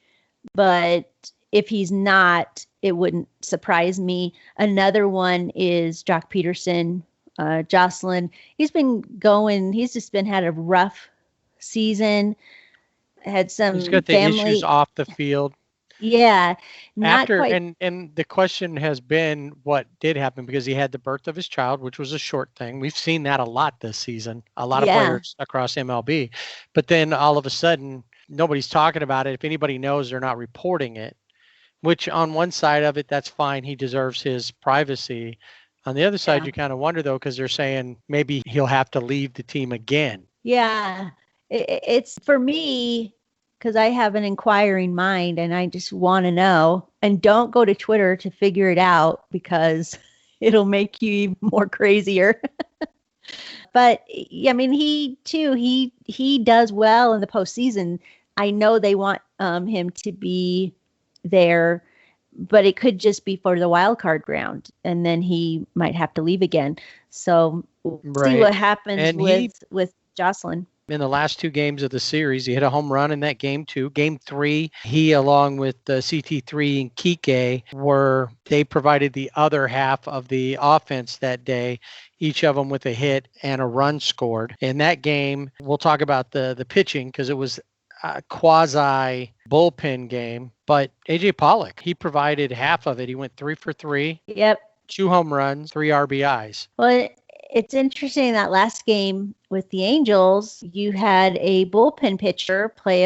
[SPEAKER 3] but if he's not, it wouldn't surprise me. Another one is Jock Peterson, Jocelyn. He's just had a rough season, had some
[SPEAKER 2] He's got the
[SPEAKER 3] family
[SPEAKER 2] issues off the field.
[SPEAKER 3] Yeah, not
[SPEAKER 2] After
[SPEAKER 3] quite.
[SPEAKER 2] and the question has been what did happen, because he had the birth of his child, which was a short thing. We've seen that a lot this season, a lot of
[SPEAKER 3] Yeah.
[SPEAKER 2] players across MLB. But then all of a sudden, nobody's talking about it. If anybody knows, they're not reporting it, which on one side of it, that's fine. He deserves his privacy. On the other side,
[SPEAKER 3] Yeah.
[SPEAKER 2] you kind of wonder, though, because they're saying maybe he'll have to leave the team again.
[SPEAKER 3] Yeah, it's for me, because I have an inquiring mind and I just want to know. And don't go to Twitter to figure it out, because it'll make you even more crazier. But I mean, he does well in the postseason. I know they want him to be there, but it could just be for the wild card round, and then he might have to leave again. So we'll see
[SPEAKER 2] Right.
[SPEAKER 3] what happens
[SPEAKER 2] And
[SPEAKER 3] with Jocelyn.
[SPEAKER 2] in the last two games of the series, he hit a home run in that game 2. Game 3, he, along with CT3 and Kike, they provided the other half of the offense that day, each of them with a hit and a run scored. In that game, we'll talk about the pitching, because it was a quasi bullpen game, but AJ Pollock, he provided half of it. He went 3 for 3.
[SPEAKER 3] Yep.
[SPEAKER 2] 2 home runs, 3 RBIs.
[SPEAKER 3] Well, it's interesting that last game with the Angels, you had a bullpen pitcher play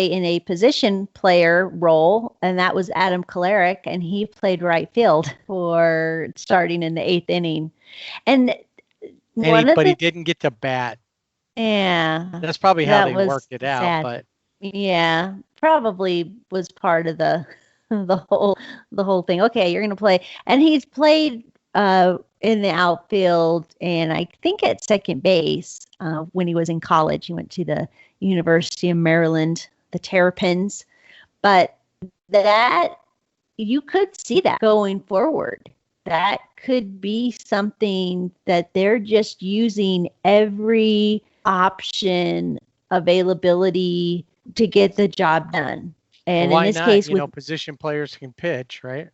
[SPEAKER 3] in a position player role, and that was Adam Kolarek, and he played right field for starting in the 8th inning. But
[SPEAKER 2] he didn't get to bat.
[SPEAKER 3] Yeah,
[SPEAKER 2] that's probably how they worked it out.
[SPEAKER 3] Sad.
[SPEAKER 2] But
[SPEAKER 3] yeah, probably was part of the whole thing. Okay, you're going to play, and he's played in the outfield, and I think at second base when he was in college. He went to the University of Maryland, the Terrapins. But that you could see that going forward. That could be something that they're just using every option availability to get the job done. And
[SPEAKER 2] why
[SPEAKER 3] in this
[SPEAKER 2] not?
[SPEAKER 3] case,
[SPEAKER 2] Position players can pitch, right?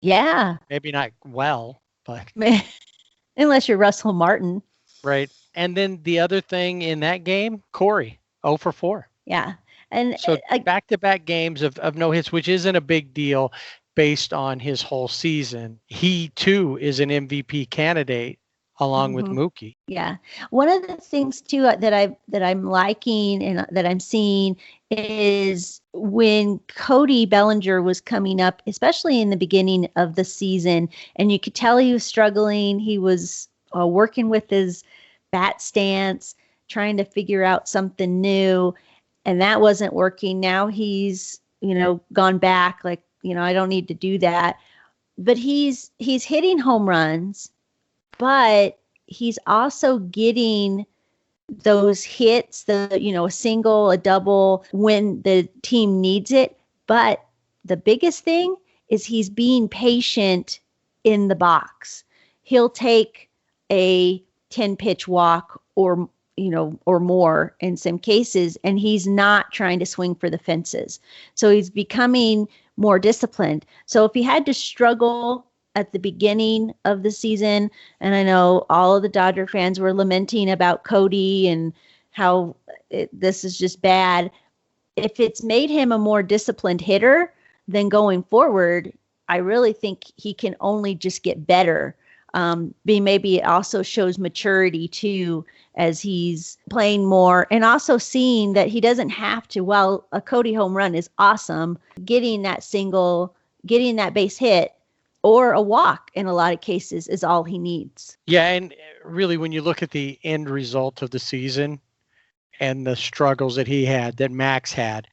[SPEAKER 3] Yeah.
[SPEAKER 2] Maybe not well, but
[SPEAKER 3] unless you're Russell Martin.
[SPEAKER 2] Right. And then the other thing in that game, Corey, 0 for 4.
[SPEAKER 3] Yeah. And
[SPEAKER 2] so back-to-back games of no hits, which isn't a big deal based on his whole season. He too is an MVP candidate along with Mookie.
[SPEAKER 3] Yeah. One of the things too that I'm liking and that I'm seeing is when Cody Bellinger was coming up, especially in the beginning of the season, and you could tell he was struggling. He was working with his bat stance, trying to figure out something new, and that wasn't working. Now he's, gone back, like, I don't need to do that. But he's hitting home runs, but he's also getting those hits, a single, a double when the team needs it. But the biggest thing is he's being patient in the box. He'll take a 10-pitch walk or more in some cases, and he's not trying to swing for the fences. So he's becoming more disciplined. So if he had to struggle at the beginning of the season, and I know all of the Dodger fans were lamenting about Cody and how this is just bad. If it's made him a more disciplined hitter, then going forward, I really think he can only just get better. Maybe it also shows maturity too, as he's playing more and also seeing that he doesn't have to, while a Cody home run is awesome, getting that single, getting that base hit, or a walk in a lot of cases is all he needs.
[SPEAKER 2] Yeah, and really when you look at the end result of the season and the struggles that he had, that Max had,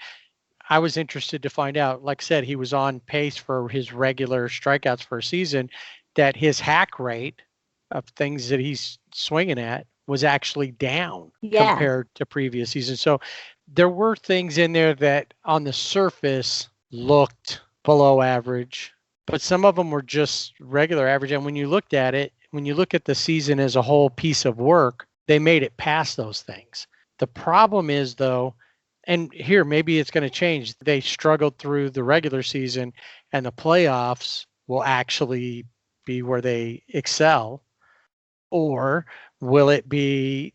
[SPEAKER 2] I was interested to find out, like I said, he was on pace for his regular strikeouts for a season, that his hack rate of things that he's swinging at was actually down
[SPEAKER 3] Yeah.
[SPEAKER 2] compared to previous seasons. So there were things in there that on the surface looked below average, but some of them were just regular average. And when you looked at it, when you look at the season as a whole piece of work, they made it past those things. The problem is, though, and here maybe it's going to change. They struggled through the regular season, and the playoffs will actually be where they excel. Or will it be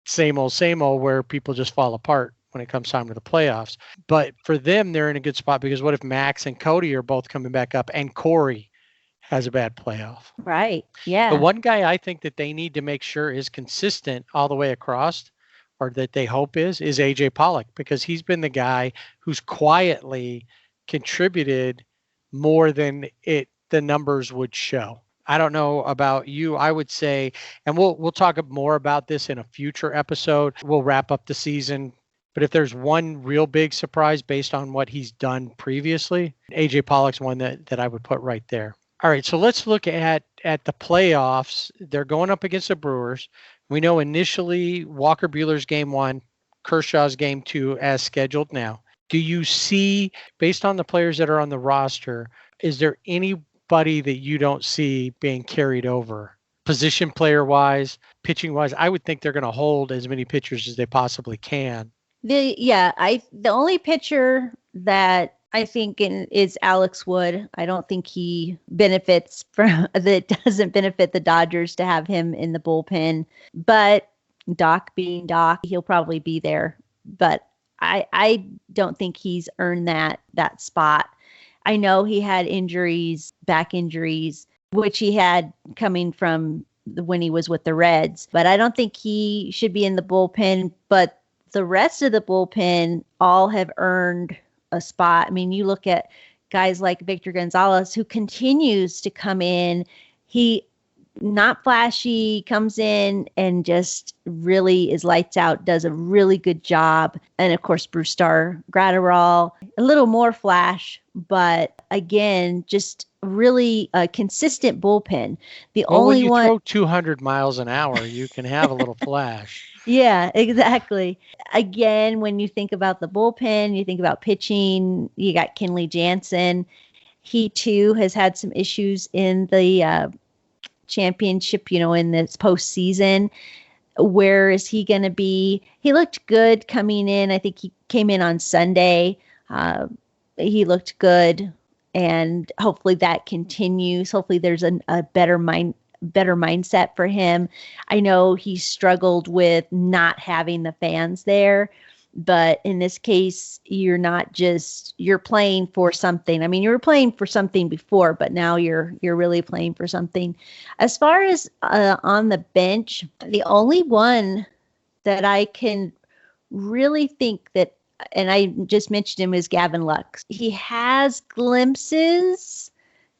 [SPEAKER 2] same old where people just fall apart when it comes time to the playoffs? But for them, they're in a good spot because what if Max and Cody are both coming back up and Corey has a bad playoff?
[SPEAKER 3] Right.
[SPEAKER 2] The
[SPEAKER 3] Yeah.
[SPEAKER 2] one guy I think that they need to make sure is consistent all the way across, or that they hope is AJ Pollock, because he's been the guy who's quietly contributed more than the numbers would show. I don't know about you. I would say, and we'll talk more about this in a future episode. We'll wrap up the season. But if there's one real big surprise based on what he's done previously, AJ Pollock's one that I would put right there. All right, so let's look at the playoffs. They're going up against the Brewers. We know initially Walker Buehler's game 1, Kershaw's game 2 as scheduled now. Do you see, based on the players that are on the roster, is there anybody that you don't see being carried over? Position player wise, pitching wise, I would think they're going to hold as many pitchers as they possibly can.
[SPEAKER 3] The only pitcher that I think is Alex Wood. I don't think he benefits from that. Doesn't benefit the Dodgers to have him in the bullpen. But Doc being Doc, he'll probably be there. But I don't think he's earned that spot. I know he had injuries, back injuries, which he had coming from when he was with the Reds. But I don't think he should be in the bullpen. But the rest of the bullpen all have earned a spot. I mean, you look at guys like Victor Gonzalez, who continues to come in. He not flashy, comes in and just really is lights out, does a really good job. And of course, Brusdar Graterol, a little more flash, but again, just really a consistent bullpen.
[SPEAKER 2] When you throw 200 miles an hour, you can have a little flash.
[SPEAKER 3] Yeah, exactly. Again, when you think about the bullpen, you think about pitching, you got Kenley Jansen. He too has had some issues in the championship, in this postseason. Where is he going to be? He looked good coming in. I think he came in on Sunday. He looked good, and hopefully that continues. Hopefully there's a better mindset for him. I know he struggled with not having the fans there, but in this case, you're playing for something. I mean, you were playing for something before, but now you're really playing for something. As far as on the bench, the only one that I can really think that, and I just mentioned him, is Gavin Lux. He has glimpses,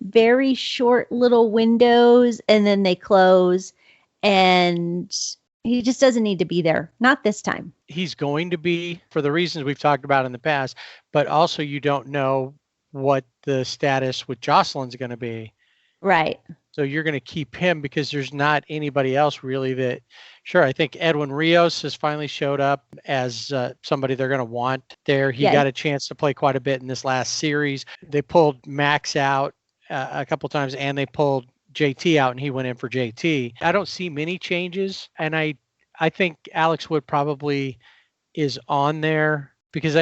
[SPEAKER 3] very short little windows, and then they close, and he just doesn't need to be there. Not this time.
[SPEAKER 2] He's going to be, for the reasons we've talked about in the past, but also you don't know what the status with Jocelyn's going to be.
[SPEAKER 3] Right.
[SPEAKER 2] So you're going to keep him because there's not anybody else really that, sure, I think Edwin Rios has finally showed up as somebody they're going to want there. He got a chance to play quite a bit in this last series. They pulled Max out a couple times, and they pulled JT out, and he went in for JT. I don't see many changes, and I think Alex Wood probably is on there because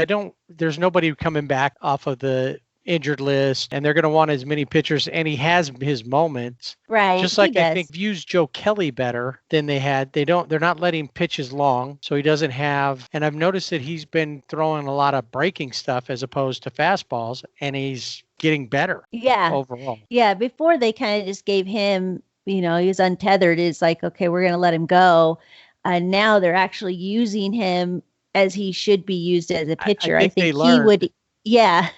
[SPEAKER 2] there's nobody coming back off of the injured list, and they're going to want as many pitchers, and he has his moments.
[SPEAKER 3] Right.
[SPEAKER 2] Just like I think views Joe Kelly better than they had. They're not letting pitches long, so he doesn't have, and I've noticed that he's been throwing a lot of breaking stuff as opposed to fastballs, and he's getting better.
[SPEAKER 3] Yeah.
[SPEAKER 2] Overall.
[SPEAKER 3] Yeah. Before they kind of just gave him, he was untethered. It's like, okay, we're going to let him go. And now they're actually using him as he should be used as a pitcher.
[SPEAKER 2] I think
[SPEAKER 3] he would. Yeah.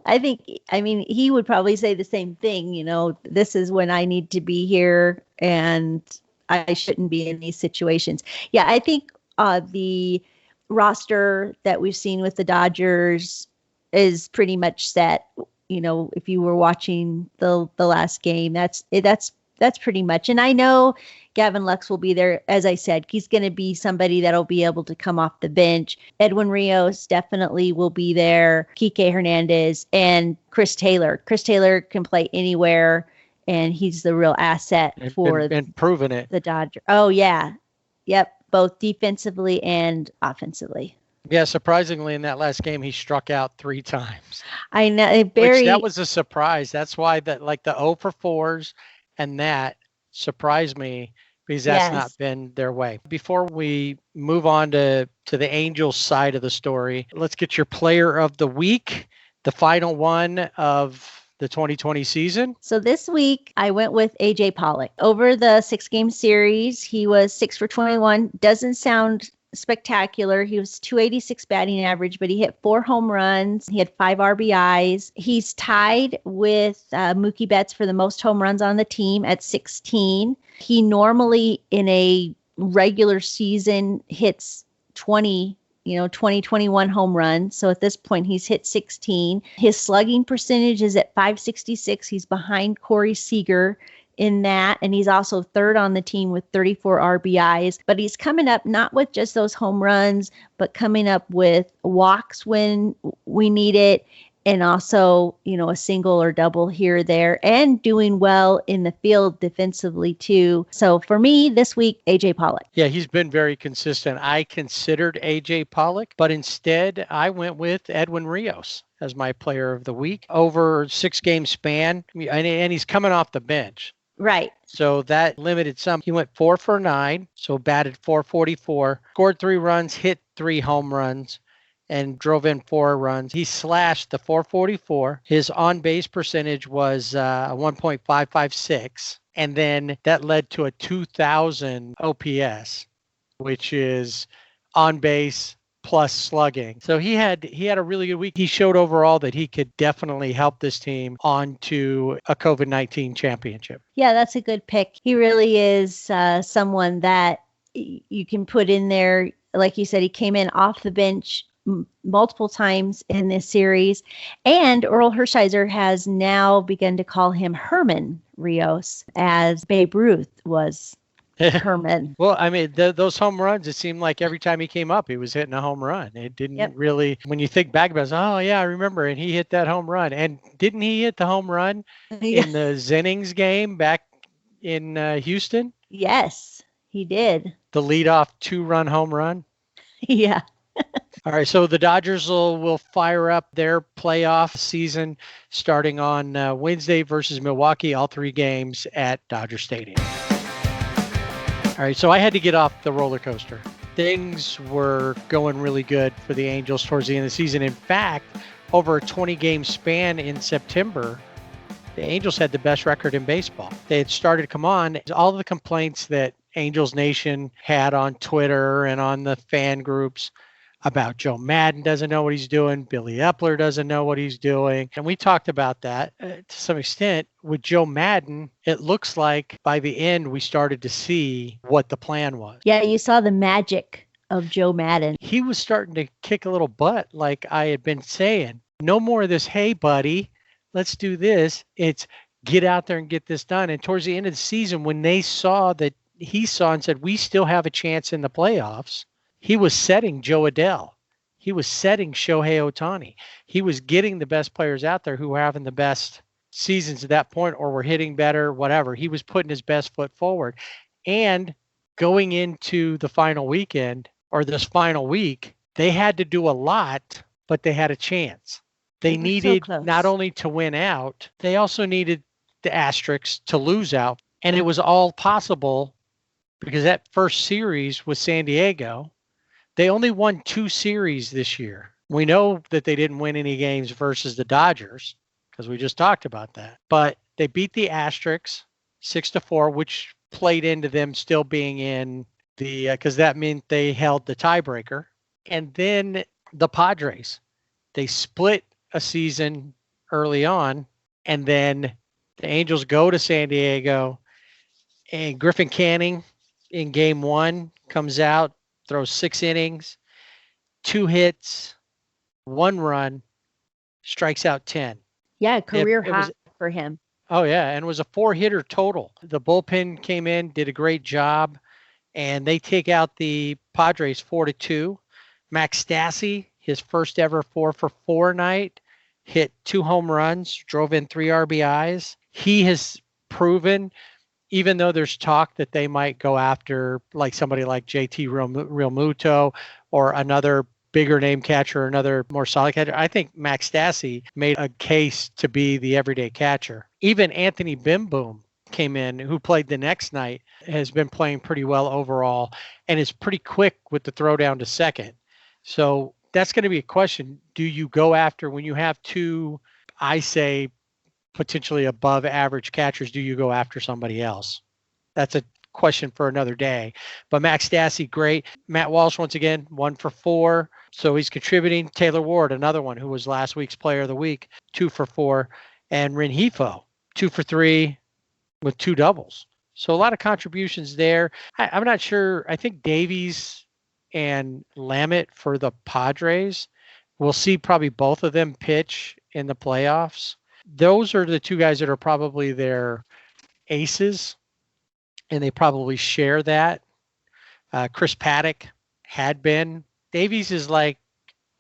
[SPEAKER 3] He would probably say the same thing. This is when I need to be here, and I shouldn't be in these situations. Yeah. I think the roster that we've seen with the Dodgers is pretty much set. If you were watching the last game, that's That's pretty much. And I know Gavin Lux will be there. As I said, he's going to be somebody that'll be able to come off the bench. Edwin Rios definitely will be there. Kike Hernandez and Chris Taylor. Chris Taylor can play anywhere, and he's the real asset for
[SPEAKER 2] and proving it.
[SPEAKER 3] The Dodgers. Oh, yeah. Yep. Both defensively and offensively.
[SPEAKER 2] Yeah, surprisingly, in that last game, he struck out 3 times.
[SPEAKER 3] I know.
[SPEAKER 2] Which that was a surprise. That's why the 0 for 4s and that surprised me because that's not been their way. Before we move on to the Angels side of the story, let's get your player of the week, the final one of the 2020 season.
[SPEAKER 3] So this week I went with AJ Pollock. Over the 6-game series, he was 6 for 21. Doesn't sound spectacular. He was 286 batting average, but he hit 4 home runs. He had 5 RBIs. He's tied with Mookie Betts for the most home runs on the team at 16. He normally in a regular season hits 20, 21 home runs. So at this point, he's hit 16. His slugging percentage is at 566. He's behind Corey Seager in that. And he's also third on the team with 34 RBIs. But he's coming up not with just those home runs, but coming up with walks when we need it. And also, a single or double here or there, and doing well in the field defensively too. So for me this week, AJ Pollock.
[SPEAKER 2] Yeah, he's been very consistent. I considered AJ Pollock, but instead I went with Edwin Rios as my player of the week over 6-game span. And he's coming off the bench.
[SPEAKER 3] Right.
[SPEAKER 2] So that limited some. He went 4 for 9, so batted .444, scored 3 runs, hit 3 home runs, and drove in 4 runs. He slashed the .444. His on-base percentage was 1.556. And then that led to a 2,000 OPS, which is on base plus slugging. So he had a really good week. He showed overall that he could definitely help this team on to a COVID-19 championship.
[SPEAKER 3] Yeah, that's a good pick. He really is someone that you can put in there. Like you said, he came in off the bench multiple times in this series. And Earl Hershiser has now begun to call him Herman Rios, as Babe Ruth was Herman.
[SPEAKER 2] Well, I mean, those home runs, it seemed like every time he came up, he was hitting a home run. It didn't really, when you think back about it, oh, yeah, I remember. And he hit that home run. And didn't he hit the home run in the Zennings game back in Houston?
[SPEAKER 3] Yes, he did.
[SPEAKER 2] The leadoff 2-run home run?
[SPEAKER 3] Yeah.
[SPEAKER 2] All right, so the Dodgers will fire up their playoff season starting on Wednesday versus Milwaukee, all 3 games at Dodger Stadium. All right, so I had to get off the roller coaster. Things were going really good for the Angels towards the end of the season. In fact, over a 20-game span in September, the Angels had the best record in baseball. They had started to come on. All of the complaints that Angels Nation had on Twitter and on the fan groups about Joe Madden doesn't know what he's doing. Billy Epler doesn't know what he's doing. And we talked about that to some extent. With Joe Madden, it looks like by the end we started to see what the plan was.
[SPEAKER 3] Yeah, you saw the magic of Joe Madden.
[SPEAKER 2] He was starting to kick a little butt, like I had been saying. No more of this, hey, buddy, let's do this. It's get out there and get this done. And towards the end of the season, when they saw that he saw and said, we still have a chance in the playoffs, he was setting Joe Adele. He was setting Shohei Ohtani. He was getting the best players out there who were having the best seasons at that point or were hitting better, whatever. He was putting his best foot forward. And going into the final weekend or this final week, they had to do a lot, but they had a chance. They needed not only to win out, they also needed the asterisks to lose out. And it was all possible because that first series with San Diego, they only won 2 series this year. We know that they didn't win any games versus the Dodgers because we just talked about that. But they beat the Asterix 6-4, which played into them still being in the because that meant they held the tiebreaker. And then the Padres, they split a season early on, and then the Angels go to San Diego, and Griffin Canning in game 1 comes out, throws 6 innings, 2 hits, 1 run, strikes out 10.
[SPEAKER 3] Yeah, career high for him.
[SPEAKER 2] Oh, yeah. And it was a 4-hitter total. The bullpen came in, did a great job, and they take out the Padres 4-2. Max Stassi, his first ever 4-for-4 night, hit 2 home runs, drove in 3 RBIs. He has proven, even though there's talk that they might go after like somebody like JT Realmuto or another bigger name catcher, another more solid catcher, I think Max Stassi made a case to be the everyday catcher. Even Anthony Bimboom came in, who played the next night, has been playing pretty well overall and is pretty quick with the throw down to second. So that's going to be a question. Do you go after, when you have 2, I say, potentially above average catchers, do you go after somebody else? That's a question for another day. But Max Stassi, great. Matt Walsh, once again, 1-for-4. So he's contributing. Taylor Ward, another one who was last week's player of the week, 2-for-4. And Rengifo, 2-for-3 with 2 doubles. So a lot of contributions there. I'm not sure. I think Davies and Lamet for the Padres, we'll see probably both of them pitch in the playoffs. Those are the 2 guys that are probably their aces, and they probably share that. Chris Paddock had been. Davies is like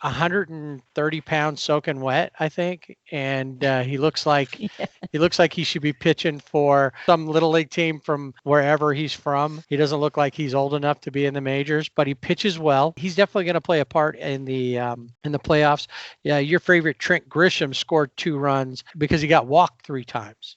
[SPEAKER 2] 130 pounds soaking wet, I think, and he looks like he should be pitching for some little league team from wherever he's from. He doesn't look like he's old enough to be in the majors, but he pitches well. He's definitely going to play a part in the playoffs. Yeah, your favorite Trent Grisham scored 2 runs because he got walked 3 times.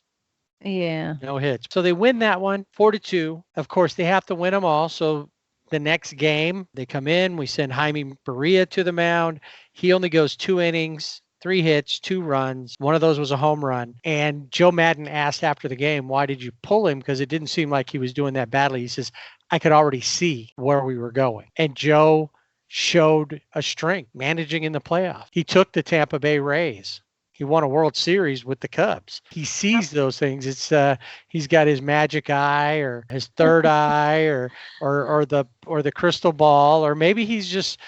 [SPEAKER 3] Yeah.
[SPEAKER 2] No hits. So they win that one 4-2. Of course, they have to win them all. So the next game, they come in, we send Jaime Barria to the mound. He only goes 2 innings, 3 hits, 2 runs. One of those was a home run. And Joe Madden asked after the game, why did you pull him? Because it didn't seem like he was doing that badly. He says, I could already see where we were going. And Joe showed a strength managing in the playoffs. He took the Tampa Bay Rays. He won a World Series with the Cubs. He sees those things. It's he's got his magic eye or his third eye or the crystal ball, or maybe he's just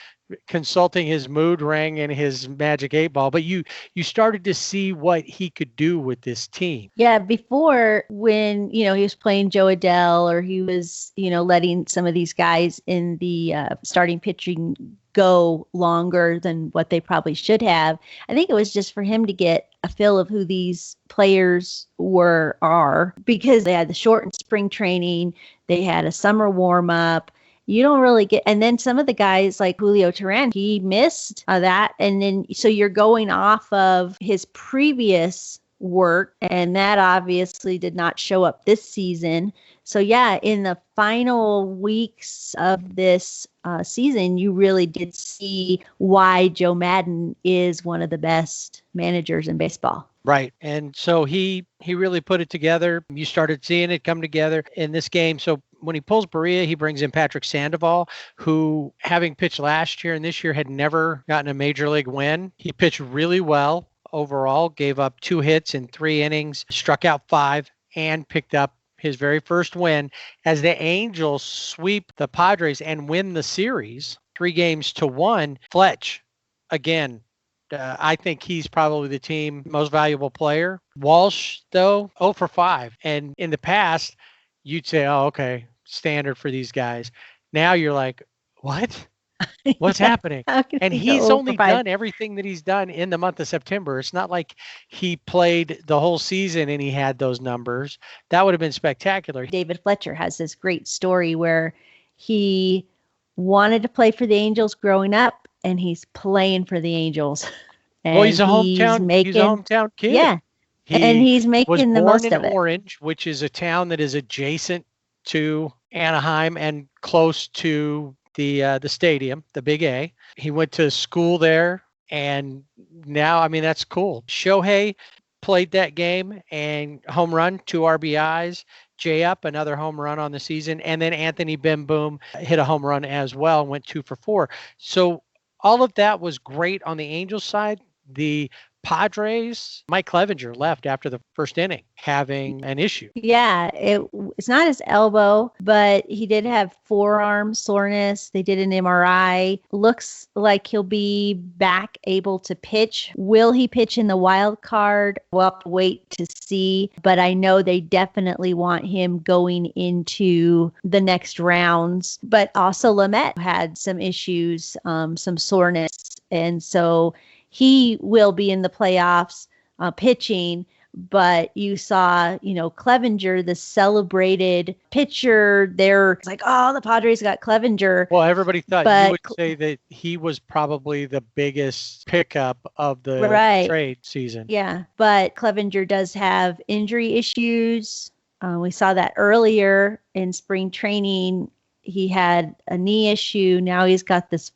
[SPEAKER 2] consulting his mood ring and his magic 8-ball. But you started to see what he could do with this team.
[SPEAKER 3] Yeah, before, when he was playing Joe Adell, or he was letting some of these guys in the starting pitching go longer than what they probably should have. I think it was just for him to get a feel of who these players are, because they had the shortened spring training, they had a summer warm up. You don't really get, and then some of the guys like Julio Teheran, he missed that. And then, so you're going off of his previous work, and that obviously did not show up this season. So yeah, in the final weeks of this season, you really did see why Joe Madden is one of the best managers in baseball.
[SPEAKER 2] Right. And so he really put it together. You started seeing it come together in this game. So when he pulls Barria, he brings in Patrick Sandoval, who, having pitched last year and this year, had never gotten a major league win. He pitched really well overall, gave up 2 hits in 3 innings, struck out 5, and picked up his very first win as the Angels sweep the Padres and win the series 3-1. Fletch, again, I think he's probably the team most valuable player. Walsh, though, 0-for-5. And in the past, you'd say, oh, okay, standard for these guys. Now you're like, what? What's happening? And he's only done everything that he's done in the month of September. It's not like he played the whole season and he had those numbers. That would have been spectacular.
[SPEAKER 3] David Fletcher has this great story where he wanted to play for the Angels growing up, and he's playing for the Angels. And
[SPEAKER 2] well, he's a hometown kid.
[SPEAKER 3] Yeah. And he's making the most of it.
[SPEAKER 2] Was born in Orange, which is a town that is adjacent to Anaheim and close to the stadium, the Big A. He went to school there, and now, I mean, that's cool. Shohei played that game and home run, 2 RBIs. J-Up, another home run on the season. And then Anthony Bimboom hit a home run as well and went 2-for-4. So all of that was great on the Angels side. The Padres, Mike Clevenger left after the first inning having an issue.
[SPEAKER 3] Yeah, it's not his elbow, but he did have forearm soreness. They did an MRI. Looks like he'll be back able to pitch. Will he pitch in the wild card? We'll have to wait to see. But I know they definitely want him going into the next rounds. But also Lamet had some issues, some soreness. And so he will be in the playoffs pitching. But you saw, Clevenger, the celebrated pitcher. They're like, oh, the Padres got Clevenger.
[SPEAKER 2] Well, everybody thought you would say that he was probably the biggest pickup of the trade season.
[SPEAKER 3] Yeah, but Clevenger does have injury issues. We saw that earlier in spring training. He had a knee issue. Now he's got this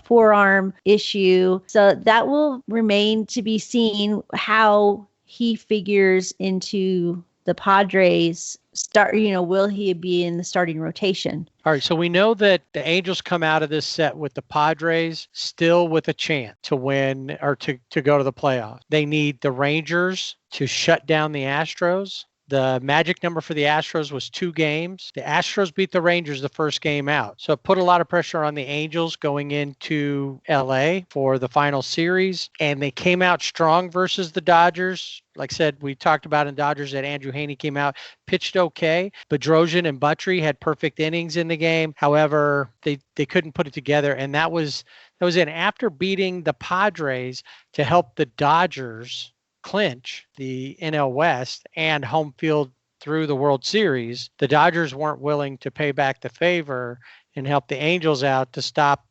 [SPEAKER 3] forearm issue. So that will remain to be seen how he figures into the Padres start. Will he be in the starting rotation?
[SPEAKER 2] All right. So we know that the Angels come out of this set with the Padres still with a chance to win or to go to the playoffs. They need the Rangers to shut down the Astros. The magic number for the Astros was 2 games. The Astros beat the Rangers the first game out. So it put a lot of pressure on the Angels going into LA for the final series. And they came out strong versus the Dodgers. Like I said, we talked about in Dodgers that Andrew Heaney came out, pitched okay. Bedrosian and Buttrey had perfect innings in the game. However, they couldn't put it together. And that was in after beating the Padres to help the Dodgers clinch the NL West and home field through the World Series. The Dodgers weren't willing to pay back the favor and help the Angels out to stop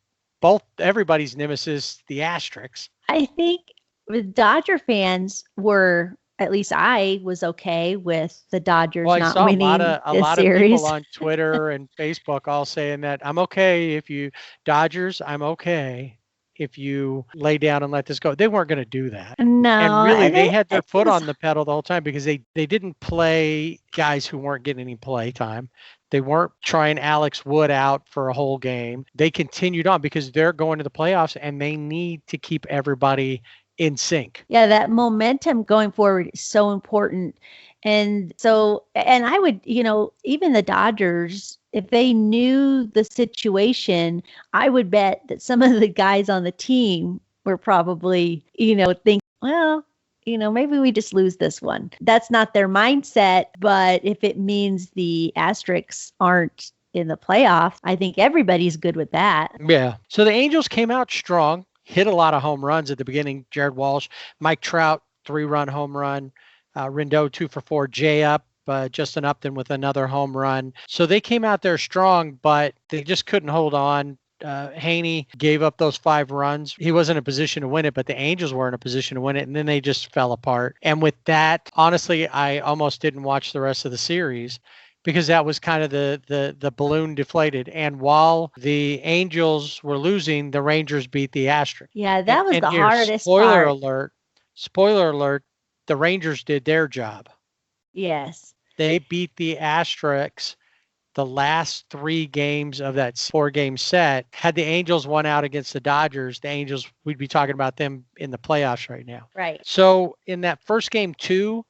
[SPEAKER 2] everybody's nemesis, the Asterix.
[SPEAKER 3] I think the Dodger fans were, at least I was okay with the Dodgers not winning
[SPEAKER 2] a lot
[SPEAKER 3] series.
[SPEAKER 2] of people on Twitter and Facebook all saying that I'm okay if you Dodgers, I'm okay if you lay down and let this go. They weren't going to do that.
[SPEAKER 3] No.
[SPEAKER 2] And really, they had their foot on the pedal the whole time because they didn't play guys who weren't getting any play time. They weren't trying Alex Wood out for a whole game. They continued on because they're going to the playoffs and they need to keep everybody in sync.
[SPEAKER 3] Yeah, that momentum going forward is so important. And I would, even the Dodgers, if they knew the situation, I would bet that some of the guys on the team were probably, thinking, well, maybe we just lose this one. That's not their mindset. But if it means the Asterix aren't in the playoffs, I think everybody's good with that.
[SPEAKER 2] Yeah. So the Angels came out strong, hit a lot of home runs at the beginning. Jared Walsh, Mike Trout, 3-run home run. Rendon 2 for 4, Jay up, Justin Upton with another home run. So they came out there strong, but they just couldn't hold on. Heaney gave up those 5 runs. He wasn't in a position to win it, but the Angels were in a position to win it, and then they just fell apart. And with that, honestly, I almost didn't watch the rest of the series because that was kind of the balloon deflated. And while the Angels were losing, the Rangers beat the Astros.
[SPEAKER 3] Yeah, that was the hardest
[SPEAKER 2] part. Spoiler alert. The Rangers did their job.
[SPEAKER 3] Yes.
[SPEAKER 2] They beat the Asterix the last 3 games of that 4-game set. Had the Angels won out against the Dodgers, the Angels, we'd be talking about them in the playoffs right now.
[SPEAKER 3] Right.
[SPEAKER 2] So in that first game too,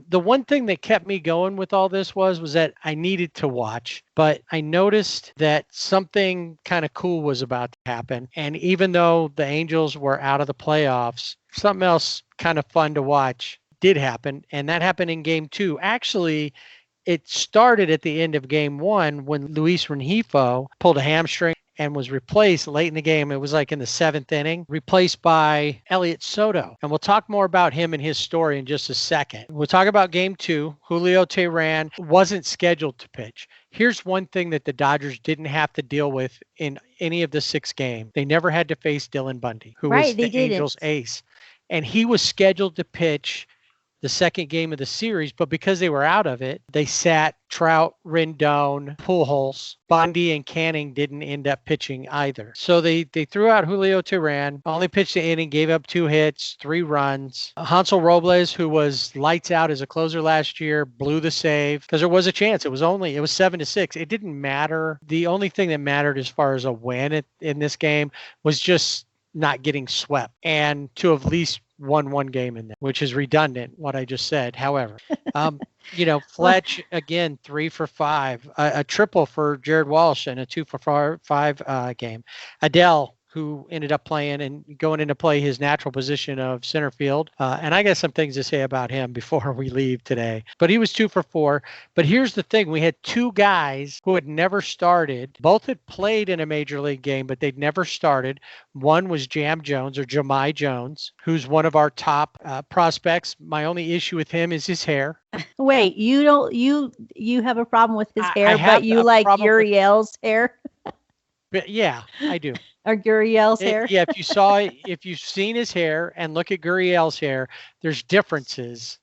[SPEAKER 2] the one thing that kept me going with all this was that I needed to watch, but I noticed that something kind of cool was about to happen. And even though the Angels were out of the playoffs, something else kind of fun to watch did happen. And that happened in game 2. Actually, it started at the end of game 1 when Luis Rengifo pulled a hamstring and was replaced late in the game. It was like in the 7th inning, replaced by Elliot Soto. And we'll talk more about him and his story in just a second. We'll talk about game 2. Julio Teheran wasn't scheduled to pitch. Here's one thing that the Dodgers didn't have to deal with in any of the 6 games. They never had to face Dylan Bundy, who was the Angels' ace. And he was scheduled to pitch the second game of the series, but because they were out of it, they sat Trout, Rendon, Pujols, Bundy, and Canning didn't end up pitching either. So they threw out Julio Teheran, only pitched the inning, gave up 2 hits, 3 runs. Hansel Robles, who was lights out as a closer last year, blew the save because there was a chance. It was 7-6. It didn't matter. The only thing that mattered as far as a win in this game was just not getting swept and to have at least won one game in there, which is redundant, what I just said. However, Fletch, again, 3 for 5, a triple for Jared Walsh and a 2 for 5 game. Adele, who ended up playing and going into play his natural position of center field. And I got some things to say about him before we leave today. But he was 2 for 4. But here's the thing. We had 2 guys who had never started. Both had played in a major league game, but they'd never started. One was Jahmai Jones, who's one of our top prospects. My only issue with him is his hair.
[SPEAKER 3] Wait, you have a problem with his hair, but you like Uriel's hair?
[SPEAKER 2] But yeah, I do.
[SPEAKER 3] Or Gurriel's hair?
[SPEAKER 2] Yeah, if you've seen his hair and look at Gurriel's hair, there's differences.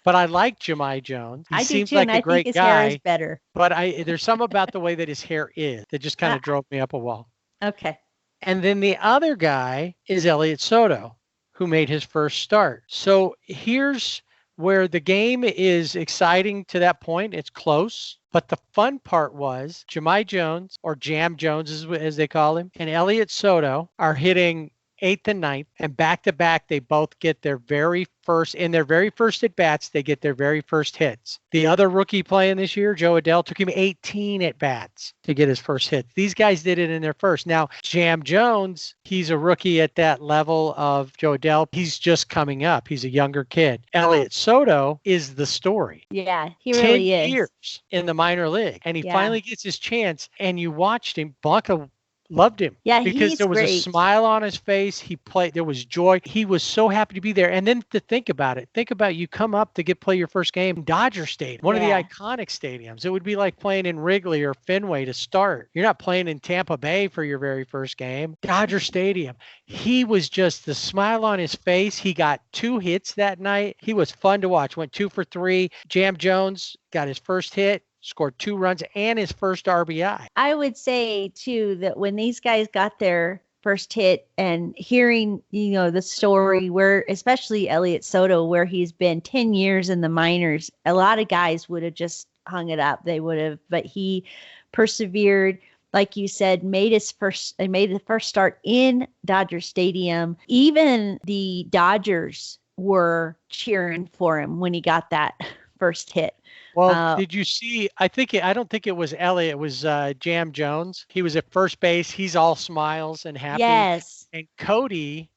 [SPEAKER 2] But I like Jahmai Jones. He seems like a great guy. I think his hair is better. But there's something about the way that his hair is that just kind of drove me up a wall.
[SPEAKER 3] Okay.
[SPEAKER 2] And then the other guy is Elliot Soto, who made his first start. So here's where the game is exciting to that point. It's close. But the fun part was Jahmai Jones, or Jam Jones as they call him, and Elliot Soto are hitting 8th and 9th, and back-to-back, they both get their very first at-bats, they get their very first hits. The other rookie playing this year, Joe Adell, took him 18 at-bats to get his first hit. These guys did it in their first. Now, Jam Jones, he's a rookie at that level of Joe Adell. He's just coming up. He's a younger kid. Elliot Soto is the story.
[SPEAKER 3] Yeah, he really is.
[SPEAKER 2] 10 years in the minor league, and he finally gets his chance, and you watched him. Blanca loved him.
[SPEAKER 3] Yeah,
[SPEAKER 2] because there was a smile on his face. He played. There was joy. He was so happy to be there. And then to think about you come up to play your first game in Dodger Stadium, one of the iconic stadiums. It would be like playing in Wrigley or Fenway to start. You're not playing in Tampa Bay for your very first game. Dodger Stadium. He was just the smile on his face. He got 2 hits that night. He was fun to watch. Went 2 for 3. Jam Jones got his first hit, scored 2 runs and his first RBI.
[SPEAKER 3] I would say, too, that when these guys got their first hit and hearing, the story where, especially Elliot Soto, where he's been 10 years in the minors, a lot of guys would have just hung it up. They would have, but he persevered. Like you said, made the first start in Dodger Stadium. Even the Dodgers were cheering for him when he got that first hit.
[SPEAKER 2] Well, did you see? I don't think it was Elliot. It was Jam Jones. He was at first base. He's all smiles and happy.
[SPEAKER 3] Yes.
[SPEAKER 2] And Cody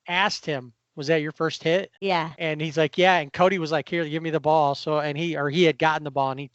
[SPEAKER 2] asked him, "Was that your first hit?"
[SPEAKER 3] Yeah.
[SPEAKER 2] And he's like, "Yeah." And Cody was like, "Here, give me the ball." So, he had gotten the ball, and he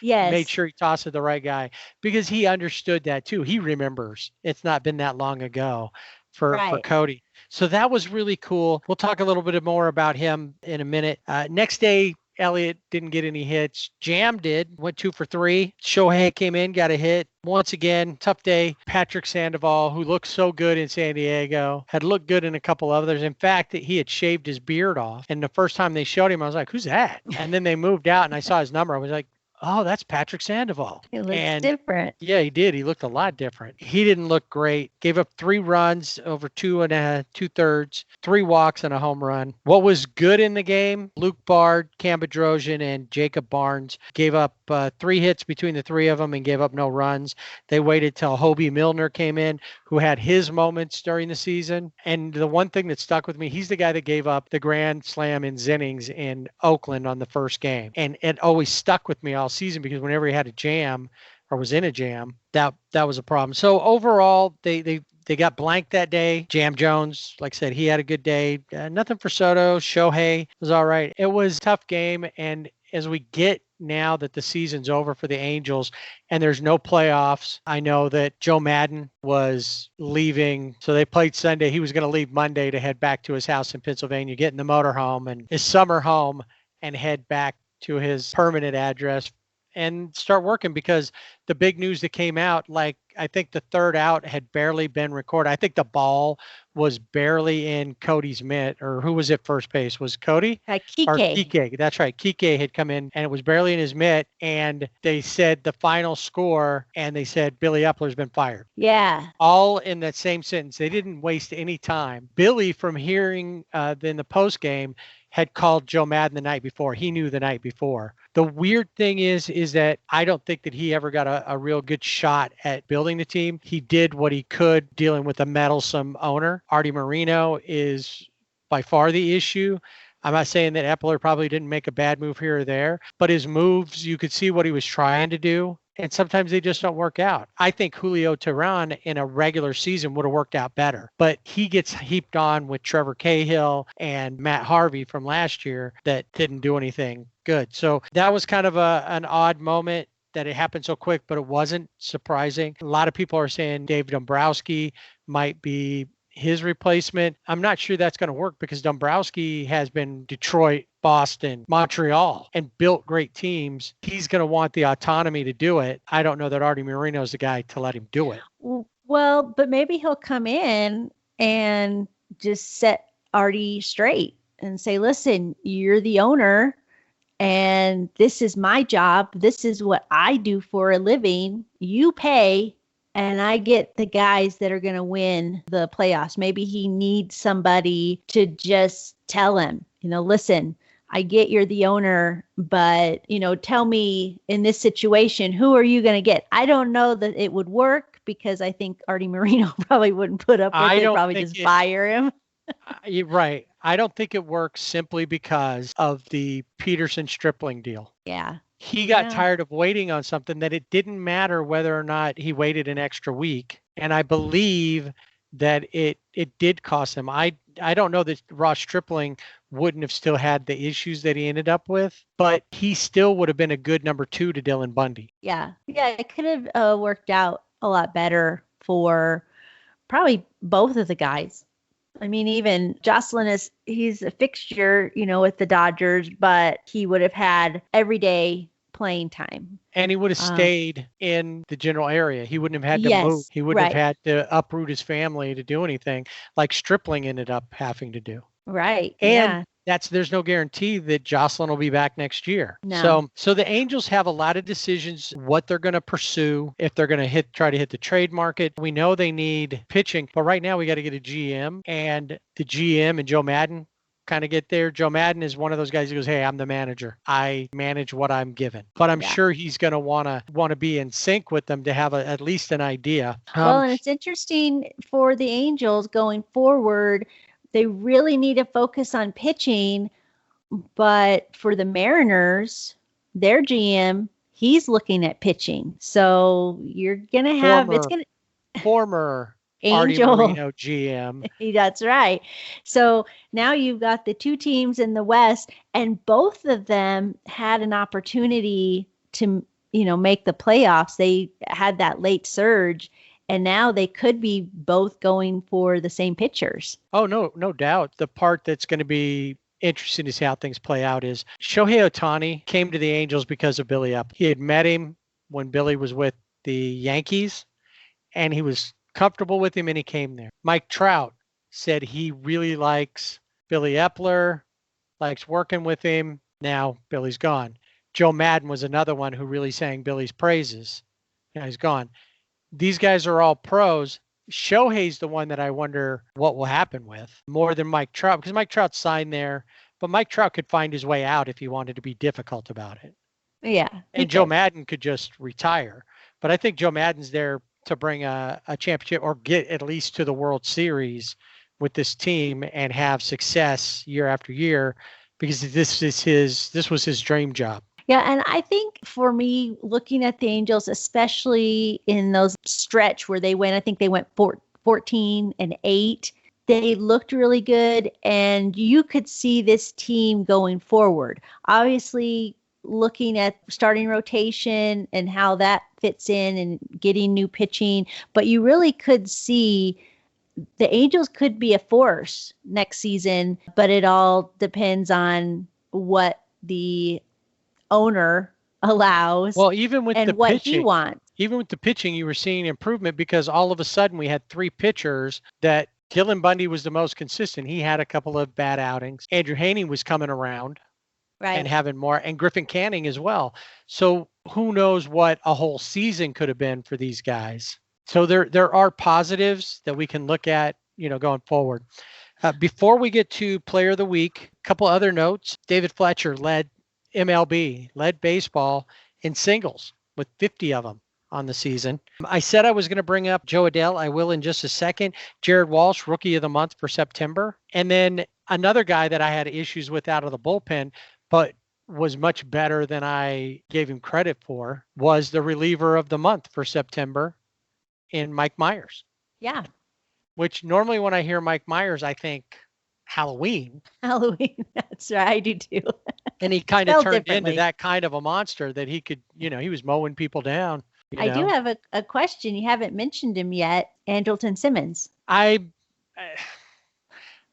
[SPEAKER 2] made sure he tossed it to the right guy because he understood that too. He remembers. It's not been that long ago for Cody. So that was really cool. We'll talk a little bit more about him in a minute. Next day, Elliott didn't get any hits. Jam did, went 2 for 3. Shohei came in, got a hit. Once again, tough day. Patrick Sandoval, who looked so good in San Diego, had looked good in a couple others. In fact, he had shaved his beard off. And the first time they showed him, I was like, who's that? And then they moved out and I saw his number. I was like, oh, that's Patrick Sandoval.
[SPEAKER 3] He looks different.
[SPEAKER 2] Yeah, he did. He looked a lot different. He didn't look great. Gave up 3 runs over 2.5, 3 walks and a home run. What was good in the game? Luke Bard, Cam Bedrosian, and Jacob Barnes gave up 3 hits between the 3 of them and gave up no runs. They waited till Hobie Milner came in, who had his moments during the season. And the one thing that stuck with me, he's the guy that gave up the grand slam in Zennings in Oakland on the first game. And it always stuck with me all season because whenever he had a jam or was in a jam, that was a problem. So overall, they got blanked that day. Jam Jones, like I said, he had a good day. Nothing for Soto. Shohei was all right. It was a tough game. And as we get now that the season's over for the Angels and there's no playoffs, I know that Joe Madden was leaving. So they played Sunday. He was going to leave Monday to head back to his house in Pennsylvania, get in the motorhome and his summer home and head back to his permanent address and start working, because the big news that came out, like I think the third out had barely been recorded. I think the ball was barely in Cody's mitt, or who was at first base? Was Cody?
[SPEAKER 3] Kike.
[SPEAKER 2] That's right. Kike had come in and it was barely in his mitt, and they said the final score and they said Billy Epler's been fired.
[SPEAKER 3] Yeah.
[SPEAKER 2] All in that same sentence. They didn't waste any time. Billy, from hearing in the post game, had called Joe Madden the night before. He knew the night before. The weird thing is that I don't think that he ever got a real good shot at building the team. He did what he could dealing with a meddlesome owner. Artie Moreno is by far the issue. I'm not saying that Epler probably didn't make a bad move here or there, but his moves, you could see what he was trying to do. And sometimes they just don't work out. I think Julio Teheran in a regular season would have worked out better, but he gets heaped on with Trevor Cahill and Matt Harvey from last year that didn't do anything good. So that was kind of an odd moment that it happened so quick, but it wasn't surprising. A lot of people are saying Dave Dombrowski might be his replacement. I'm not sure that's going to work because Dombrowski has been Detroit, Boston, Montreal, and built great teams. He's going to want the autonomy to do it. I don't know that Artie Moreno is the guy to let him do it.
[SPEAKER 3] Well, but maybe he'll come in and just set Artie straight and say, listen, you're the owner and this is my job. This is what I do for a living. You pay. And I get the guys that are going to win the playoffs. Maybe he needs somebody to just tell him, listen, I get you're the owner, but, tell me in this situation, who are you going to get? I don't know that it would work because I think Artie Moreno probably wouldn't put up with it, probably just fire him.
[SPEAKER 2] You're right. I don't think it works simply because of the Peterson Stripling deal.
[SPEAKER 3] Yeah.
[SPEAKER 2] He got tired of waiting on something that it didn't matter whether or not he waited an extra week. And I believe that it did cost him. I don't know that Ross Stripling wouldn't have still had the issues that he ended up with, but he still would have been a good number 2 to Dylan Bundy.
[SPEAKER 3] Yeah. Yeah. It could have worked out a lot better for probably both of the guys. I mean, even Jocelyn he's a fixture, with the Dodgers, but he would have had everyday playing time.
[SPEAKER 2] And he would have stayed in the general area. He wouldn't have had to move. He wouldn't have had to uproot his family to do anything like Stripling ended up having to do.
[SPEAKER 3] Right.
[SPEAKER 2] And there's no guarantee that Jocelyn will be back next year.
[SPEAKER 3] No.
[SPEAKER 2] So the Angels have a lot of decisions what they're going to pursue, if they're going to try to hit the trade market. We know they need pitching, but right now we got to get a GM, and the GM and Joe Madden kind of get there. Joe Madden is one of those guys who goes, hey, I'm the manager. I manage what I'm given. But I'm sure he's going to want to be in sync with them to have at least an idea.
[SPEAKER 3] And it's interesting for the Angels going forward. They really need to focus on pitching, but for the Mariners, their GM, he's looking at pitching. So you're going to have
[SPEAKER 2] former
[SPEAKER 3] Angel
[SPEAKER 2] Artie Moreno GM.
[SPEAKER 3] That's right. So now you've got the two teams in the West, and both of them had an opportunity to, make the playoffs. They had that late surge. And now they could be both going for the same pitchers.
[SPEAKER 2] Oh, no doubt. The part that's going to be interesting to see how things play out is Shohei Ohtani came to the Angels because of Billy Epler. He had met him when Billy was with the Yankees, and he was comfortable with him, and he came there. Mike Trout said he really likes Billy Epler, likes working with him. Now Billy's gone. Joe Madden was another one who really sang Billy's praises. Now he's gone. These guys are all pros. Shohei's the one that I wonder what will happen with more than Mike Trout, because Mike Trout signed there, but Mike Trout could find his way out if he wanted to be difficult about it.
[SPEAKER 3] Yeah.
[SPEAKER 2] And Joe Madden could just retire. But I think Joe Madden's there to bring a championship or get at least to the World Series with this team and have success year after year, because this was his dream job.
[SPEAKER 3] Yeah, and I think for me, looking at the Angels, especially in those stretch where they went 14-8, they looked really good, and you could see this team going forward. Obviously, looking at starting rotation and how that fits in and getting new pitching, but you really could see the Angels could be a force next season, but it all depends on what the owner allows.
[SPEAKER 2] Well, even with the
[SPEAKER 3] what
[SPEAKER 2] pitching,
[SPEAKER 3] he wants.
[SPEAKER 2] Even with the pitching, you were seeing improvement because all of a sudden we had 3 pitchers that Dylan Bundy was the most consistent. He had a couple of bad outings. Andrew Haney was coming around and having more, and Griffin Canning as well. So who knows what a whole season could have been for these guys. So there are positives that we can look at, going forward. Before we get to player of the week, a couple other notes. David Fletcher led baseball in singles with 50 of them on the season. I said I was going to bring up Joe Adell. I will in just a second. Jared Walsh, rookie of the month for September. And then another guy that I had issues with out of the bullpen, but was much better than I gave him credit for, was the reliever of the month for September in Mike Myers.
[SPEAKER 3] Yeah.
[SPEAKER 2] Which normally when I hear Mike Myers, I think Halloween.
[SPEAKER 3] Halloween. That's right. I do too.
[SPEAKER 2] And he kind of turned into that kind of a monster that he could, he was mowing people down.
[SPEAKER 3] I do have a question. You haven't mentioned him yet. Andrelton Simmons.
[SPEAKER 2] I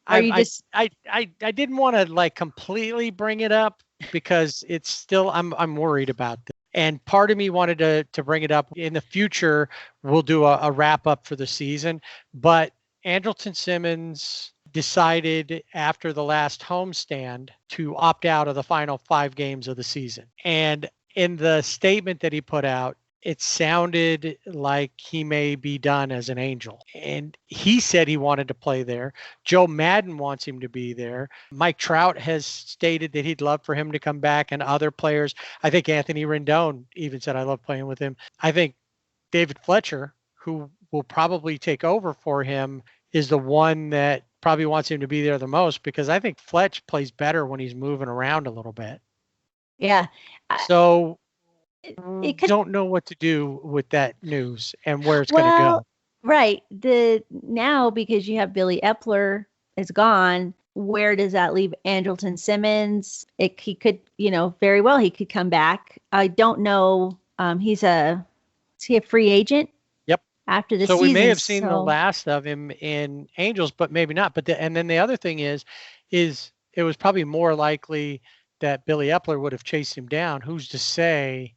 [SPEAKER 2] didn't want to like completely bring it up because it's still, I'm worried about this. And part of me wanted to bring it up in the future. We'll do a wrap up for the season, but Andrelton Simmons decided after the last homestand to opt out of the final 5 games of the season. And in the statement that he put out, it sounded like he may be done as an Angel. And he said he wanted to play there. Joe Madden wants him to be there. Mike Trout has stated that he'd love for him to come back, and other players. I think Anthony Rendon even said, I love playing with him. I think David Fletcher, who will probably take over for him, is the one that probably wants him to be there the most, because I think Fletch plays better when he's moving around a little bit.
[SPEAKER 3] Yeah.
[SPEAKER 2] So don't know what to do with that news and where it's going to go.
[SPEAKER 3] Right. Now, because you have Billy Epler is gone, where does that leave Andrelton Simmons? He could, very well, he could come back. I don't know. Is he a free agent?
[SPEAKER 2] Yep.
[SPEAKER 3] After the season.
[SPEAKER 2] So we may have seen the last of him in Angels, but maybe not. And then the other thing is it was probably more likely that Billy Epler would have chased him down. Who's to say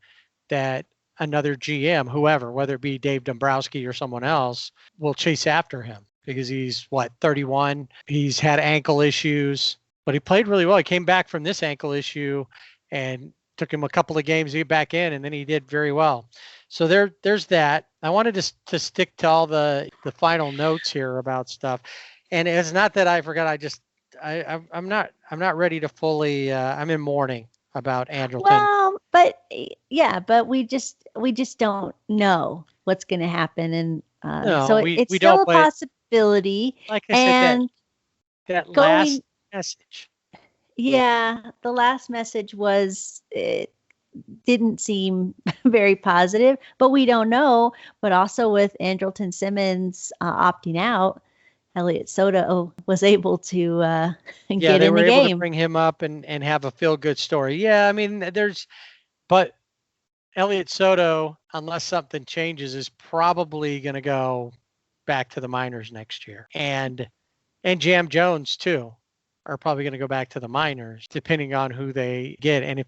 [SPEAKER 2] that another GM, whoever, whether it be Dave Dombrowski or someone else, will chase after him, because he's 31. He's had ankle issues, but he played really well. He came back from this ankle issue and took him a couple of games to get back in, and then he did very well. So there's that. I wanted to stick to all the final notes here about stuff. And it's not that I forgot. I'm not ready to fully, I'm in mourning about Andrelton.
[SPEAKER 3] Well, but we just don't know what's going to happen, and it's still a possibility.
[SPEAKER 2] Like I said, that last message.
[SPEAKER 3] Yeah, the last message it didn't seem very positive, but we don't know. But also with Andrelton Simmons opting out, Elliot Soto was able to get in the game. Yeah, they were able
[SPEAKER 2] to bring him up and have a feel-good story. Yeah, I mean, but Elliot Soto, unless something changes, is probably going to go back to the minors next year. And Jam Jones, too, are probably going to go back to the minors, depending on who they get. And if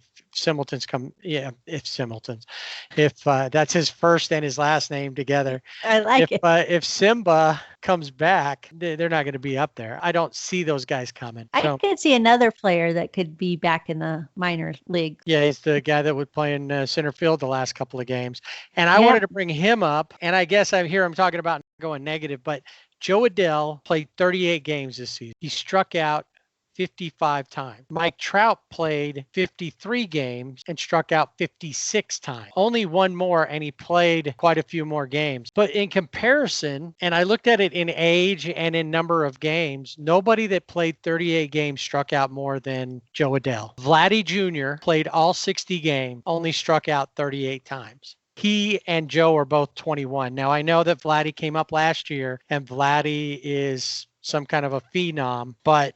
[SPEAKER 2] that's his first and his last name together.
[SPEAKER 3] I like it.
[SPEAKER 2] If Simba comes back, they're not going to be up there. I don't see those guys coming.
[SPEAKER 3] I could see another player that could be back in the minor league.
[SPEAKER 2] Yeah, he's the guy that would play in center field the last couple of games. And I wanted to bring him up, and I guess I'm talking about going negative, but Joe Adell played 38 games this season. He struck out 55 times. Mike Trout played 53 games and struck out 56 times. Only one more, and he played quite a few more games. But in comparison, and I looked at it in age and in number of games, nobody that played 38 games struck out more than Joe Adell. Vladdy Jr. played all 60 games, only struck out 38 times. He and Joe are both 21. Now, I know that Vladdy came up last year, and Vladdy is some kind of a phenom, but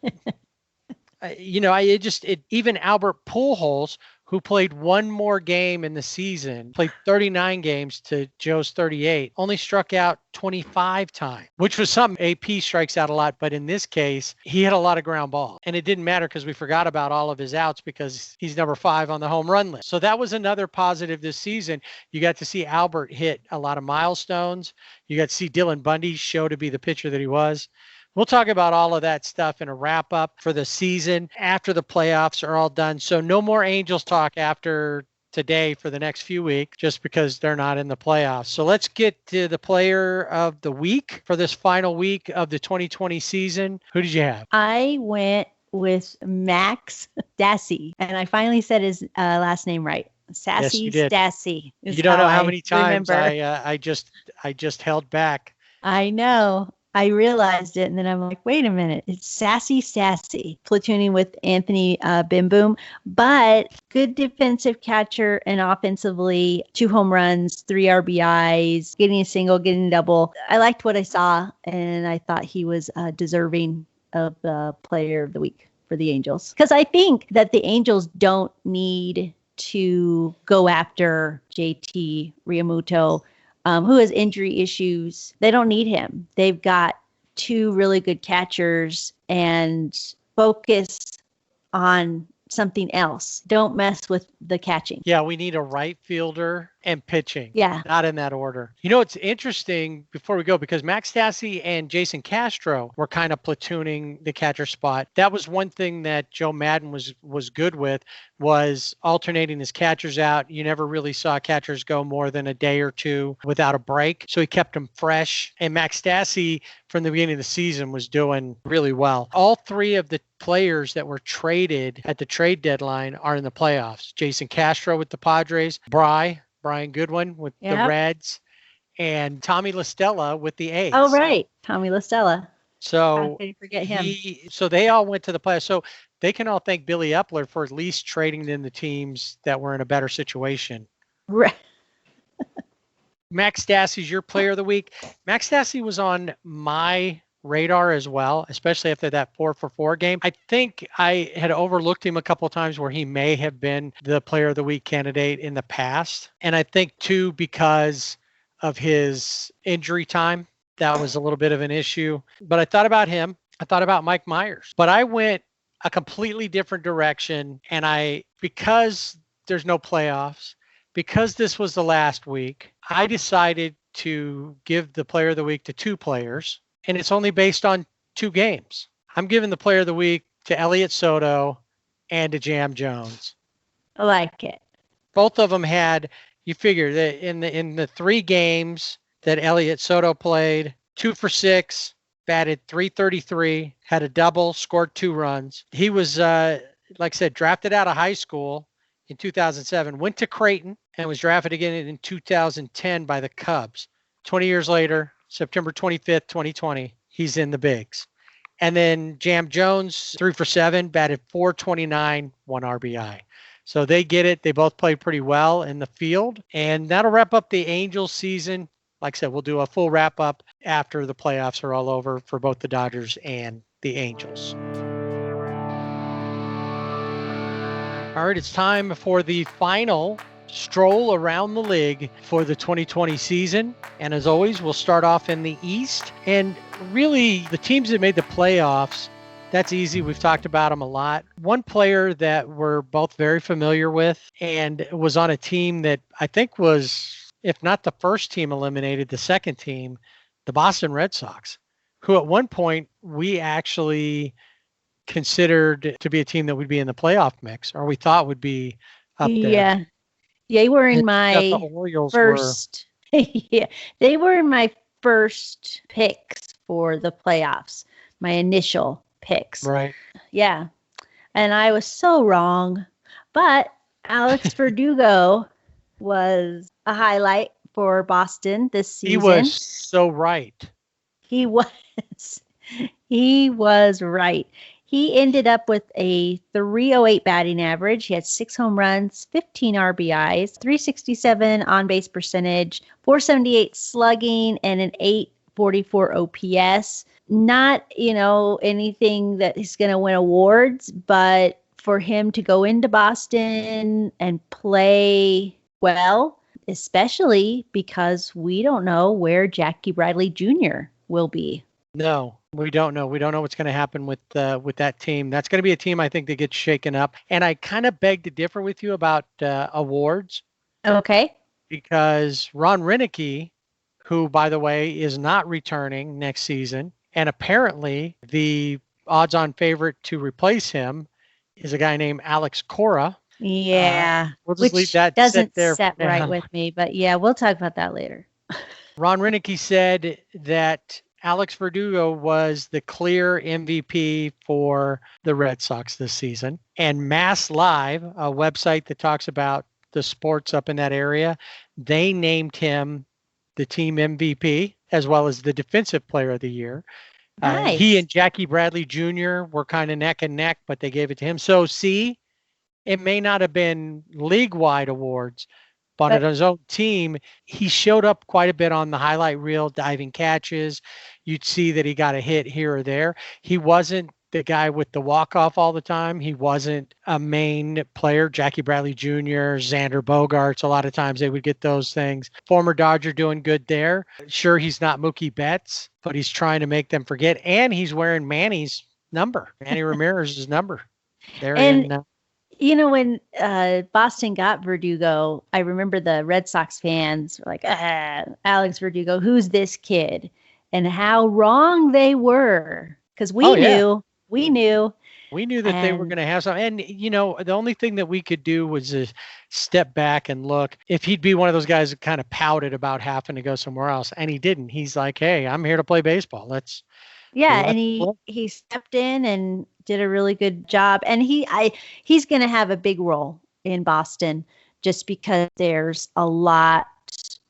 [SPEAKER 2] even Albert Pujols, who played one more game in the season, played 39 games to Joe's 38, only struck out 25 times, which was something. AP strikes out a lot, but in this case, he hit a lot of ground ball. And it didn't matter because we forgot about all of his outs because he's number 5 on the home run list. So that was another positive this season. You got to see Albert hit a lot of milestones. You got to see Dylan Bundy show to be the pitcher that he was. We'll talk about all of that stuff in a wrap up for the season after the playoffs are all done. So no more Angels talk after today for the next few weeks just because they're not in the playoffs. So let's get to the player of the week for this final week of the 2020 season. Who did you have?
[SPEAKER 3] I went with Max Stassi, and I finally said his last name right. Sassy,
[SPEAKER 2] yes, you did.
[SPEAKER 3] Stassi.
[SPEAKER 2] You don't know how many times I just held back.
[SPEAKER 3] I know. I realized it, and then I'm like, wait a minute. It's Sassy Stassi, platooning with Anthony Bim Boom. But good defensive catcher and offensively, 2 home runs, 3 RBIs, getting a single, getting a double. I liked what I saw, and I thought he was deserving of the player of the week for the Angels. Because I think that the Angels don't need to go after JT Realmuto, who has injury issues. They don't need him. They've got 2 really good catchers and focus on something else. Don't mess with the catching.
[SPEAKER 2] Yeah, we need a right fielder and pitching.
[SPEAKER 3] Yeah.
[SPEAKER 2] Not in that order. You know, it's interesting before we go because Max Stassi and Jason Castro were kind of platooning the catcher spot. That was one thing that Joe Madden was good with, was alternating his catchers out. You never really saw catchers go more than a day or 2 without a break. So he kept them fresh. And Max Stassi from the beginning of the season was doing really well. All 3 of the players that were traded at the trade deadline are in the playoffs. Jason Castro with the Padres, Brian Goodwin with the Reds, and Tommy La Stella with the A's.
[SPEAKER 3] Oh, right. Tommy La Stella.
[SPEAKER 2] So
[SPEAKER 3] how can you forget him?
[SPEAKER 2] So they all went to the playoffs. So they can all thank Billy Epler for at least trading in the teams that were in a better situation.
[SPEAKER 3] Right.
[SPEAKER 2] Max Stassi's your player of the week. Max Stassi was on my radar as well, especially after that 4-for-4 game. I think I had overlooked him a couple of times where he may have been the player of the week candidate in the past. And I think too, because of his injury time, that was a little bit of an issue. But I thought about him. I thought about Mike Myers. But I went a completely different direction. And because there's no playoffs, because this was the last week, I decided to give the player of the week to 2 players. And it's only based on 2 games. I'm giving the player of the week to Elliot Soto and to Jam Jones.
[SPEAKER 3] I like it.
[SPEAKER 2] Both of them had, you figure that in the 3 games that Elliot Soto played, 2 for 6, batted .333, had a double, scored 2 runs. He was, like I said, drafted out of high school in 2007, went to Creighton, and was drafted again in 2010 by the Cubs. 20 years later, September 25th, 2020, he's in the bigs. And then Jam Jones, 3 for 7, batted .429, 1 RBI. So they get it. They both played pretty well in the field. And that'll wrap up the Angels season. Like I said, we'll do a full wrap up after the playoffs are all over for both the Dodgers and the Angels. All right, it's time for the final stroll around the league for the 2020 season. And as always, we'll start off in the East. And really, the teams that made the playoffs, that's easy. We've talked about them a lot. One player that we're both very familiar with and was on a team that I think was, if not the first team eliminated, the second team, the Boston Red Sox, who at one point we actually considered to be a team that would be in the playoff mix, or we thought would be up there.
[SPEAKER 3] Yeah. They were in my first. Yeah, they were in my first picks for the playoffs. My initial picks.
[SPEAKER 2] Right.
[SPEAKER 3] Yeah, and I was so wrong. But Alex Verdugo was a highlight for Boston this season.
[SPEAKER 2] He was so right.
[SPEAKER 3] He was. He was right. He ended up with a .308 batting average. He had 6 home runs, 15 RBIs, .367 on-base percentage, .478 slugging, and an .844 OPS. Not, anything that he's going to win awards, but for him to go into Boston and play well, especially because we don't know where Jackie Bradley Jr. will be.
[SPEAKER 2] No, we don't know. We don't know what's going to happen with that team. That's going to be a team I think that gets shaken up. And I kind of beg to differ with you about awards.
[SPEAKER 3] Okay.
[SPEAKER 2] Because Ron Renicky, who, by the way, is not returning next season, and apparently the odds-on favorite to replace him is a guy named Alex Cora.
[SPEAKER 3] Yeah,
[SPEAKER 2] We'll just leave
[SPEAKER 3] which
[SPEAKER 2] that sit
[SPEAKER 3] doesn't
[SPEAKER 2] there for
[SPEAKER 3] set right
[SPEAKER 2] now.
[SPEAKER 3] with me, but yeah, we'll talk about that later.
[SPEAKER 2] Ron Renicky said that Alex Verdugo was the clear MVP for the Red Sox this season. And Mass Live, a website that talks about the sports up in that area, they named him the team MVP as well as the defensive player of the year. He
[SPEAKER 3] Nice.
[SPEAKER 2] and Jackie Bradley Jr. were kind of neck and neck, but they gave it to him. So, see, it may not have been league-wide awards, but on
[SPEAKER 3] But
[SPEAKER 2] his own team, he showed up quite a bit on the highlight reel, diving catches. You'd see that he got a hit here or there. He wasn't the guy with the walk-off all the time. He wasn't a main player. Jackie Bradley Jr., Xander Bogaerts, a lot of times they would get those things. Former Dodger doing good there. Sure, he's not Mookie Betts, but he's trying to make them forget. And he's wearing Manny's number, Manny Ramirez's number. They're
[SPEAKER 3] and
[SPEAKER 2] in
[SPEAKER 3] when Boston got Verdugo, I remember the Red Sox fans were like, Alex Verdugo, who's this kid? And how wrong they were. Because
[SPEAKER 2] oh yeah.
[SPEAKER 3] We knew.
[SPEAKER 2] We knew that they were
[SPEAKER 3] And
[SPEAKER 2] going to have some. And, the only thing that we could do was step back and look. If he'd be one of those guys that kind of pouted about having to go somewhere else, and he didn't. He's like, hey, I'm here to play baseball. Let's
[SPEAKER 3] and he stepped in and did a really good job. And he's going to have a big role in Boston just because there's a lot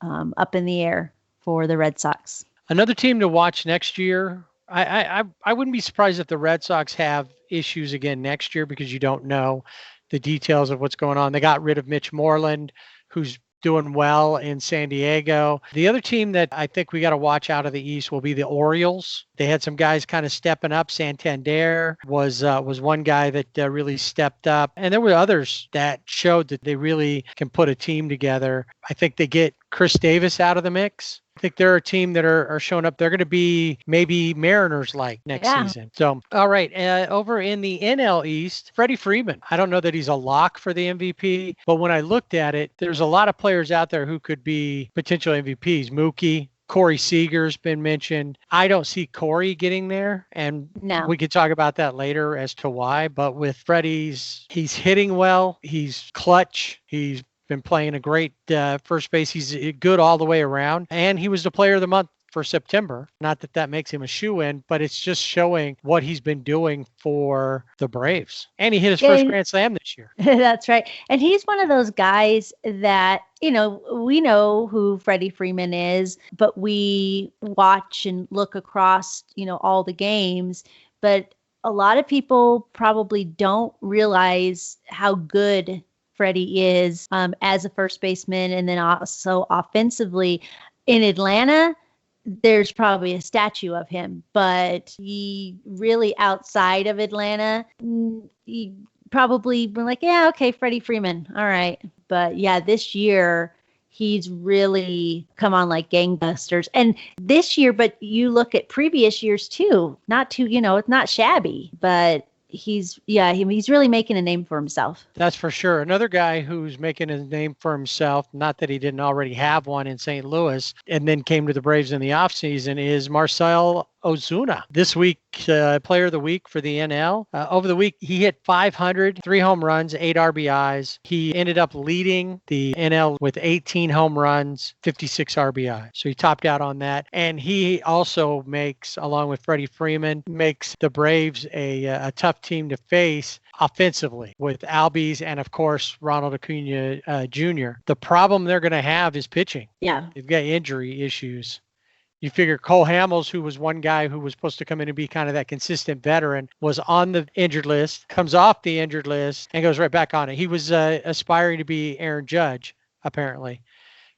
[SPEAKER 3] up in the air for the Red Sox.
[SPEAKER 2] Another team to watch next year. I wouldn't be surprised if the Red Sox have issues again next year because you don't know the details of what's going on. They got rid of Mitch Moreland, who's doing well in San Diego. The other team that I think we got to watch out of the East will be the Orioles. They had some guys kind of stepping up. Santander was one guy that really stepped up. And there were others that showed that they really can put a team together. I think they get Chris Davis out of the mix. I think they're a team that are showing up. They're going to be maybe Mariners-like next season. So, all right, over in the NL East, Freddie Freeman. I don't know that he's a lock for the MVP, but when I looked at it, there's a lot of players out there who could be potential MVPs. Mookie, Corey Seager's been mentioned. I don't see Corey getting there, and we could talk about that later as to why. But with Freddie's, he's hitting well. He's clutch. He's been playing a great first base. He's good all the way around. And he was the player of the month for September. Not that that makes him a shoo-in, but it's just showing what he's been doing for the Braves. And he hit his first Grand Slam this year.
[SPEAKER 3] That's right. And he's one of those guys that, we know who Freddie Freeman is, but we watch and look across, all the games. But a lot of people probably don't realize how good Freddie is as a first baseman, and then also offensively. In Atlanta, there's probably a statue of him, but he really outside of Atlanta, he probably been like, yeah, okay, Freddie Freeman, all right. But yeah, this year he's really come on like gangbusters. And this year, but you look at previous years too, it's not shabby, but he's really making a name for himself.
[SPEAKER 2] That's for sure. Another guy who's making a name for himself, not that he didn't already have one in St. Louis and then came to the Braves in the offseason, is Marcell Ozuna. This week, player of the week for the NL. Over the week, he hit 500, 3 home runs, 8 RBIs. He ended up leading the NL with 18 home runs, 56 RBIs. So he topped out on that. And he also makes, along with Freddie Freeman, makes the Braves a tough team to face offensively with Albies and, of course, Ronald Acuna Jr. The problem they're going to have is pitching.
[SPEAKER 3] Yeah.
[SPEAKER 2] They've got injury issues. You figure Cole Hamels, who was one guy who was supposed to come in and be kind of that consistent veteran, was on the injured list, comes off the injured list, and goes right back on it. He was aspiring to be Aaron Judge, apparently.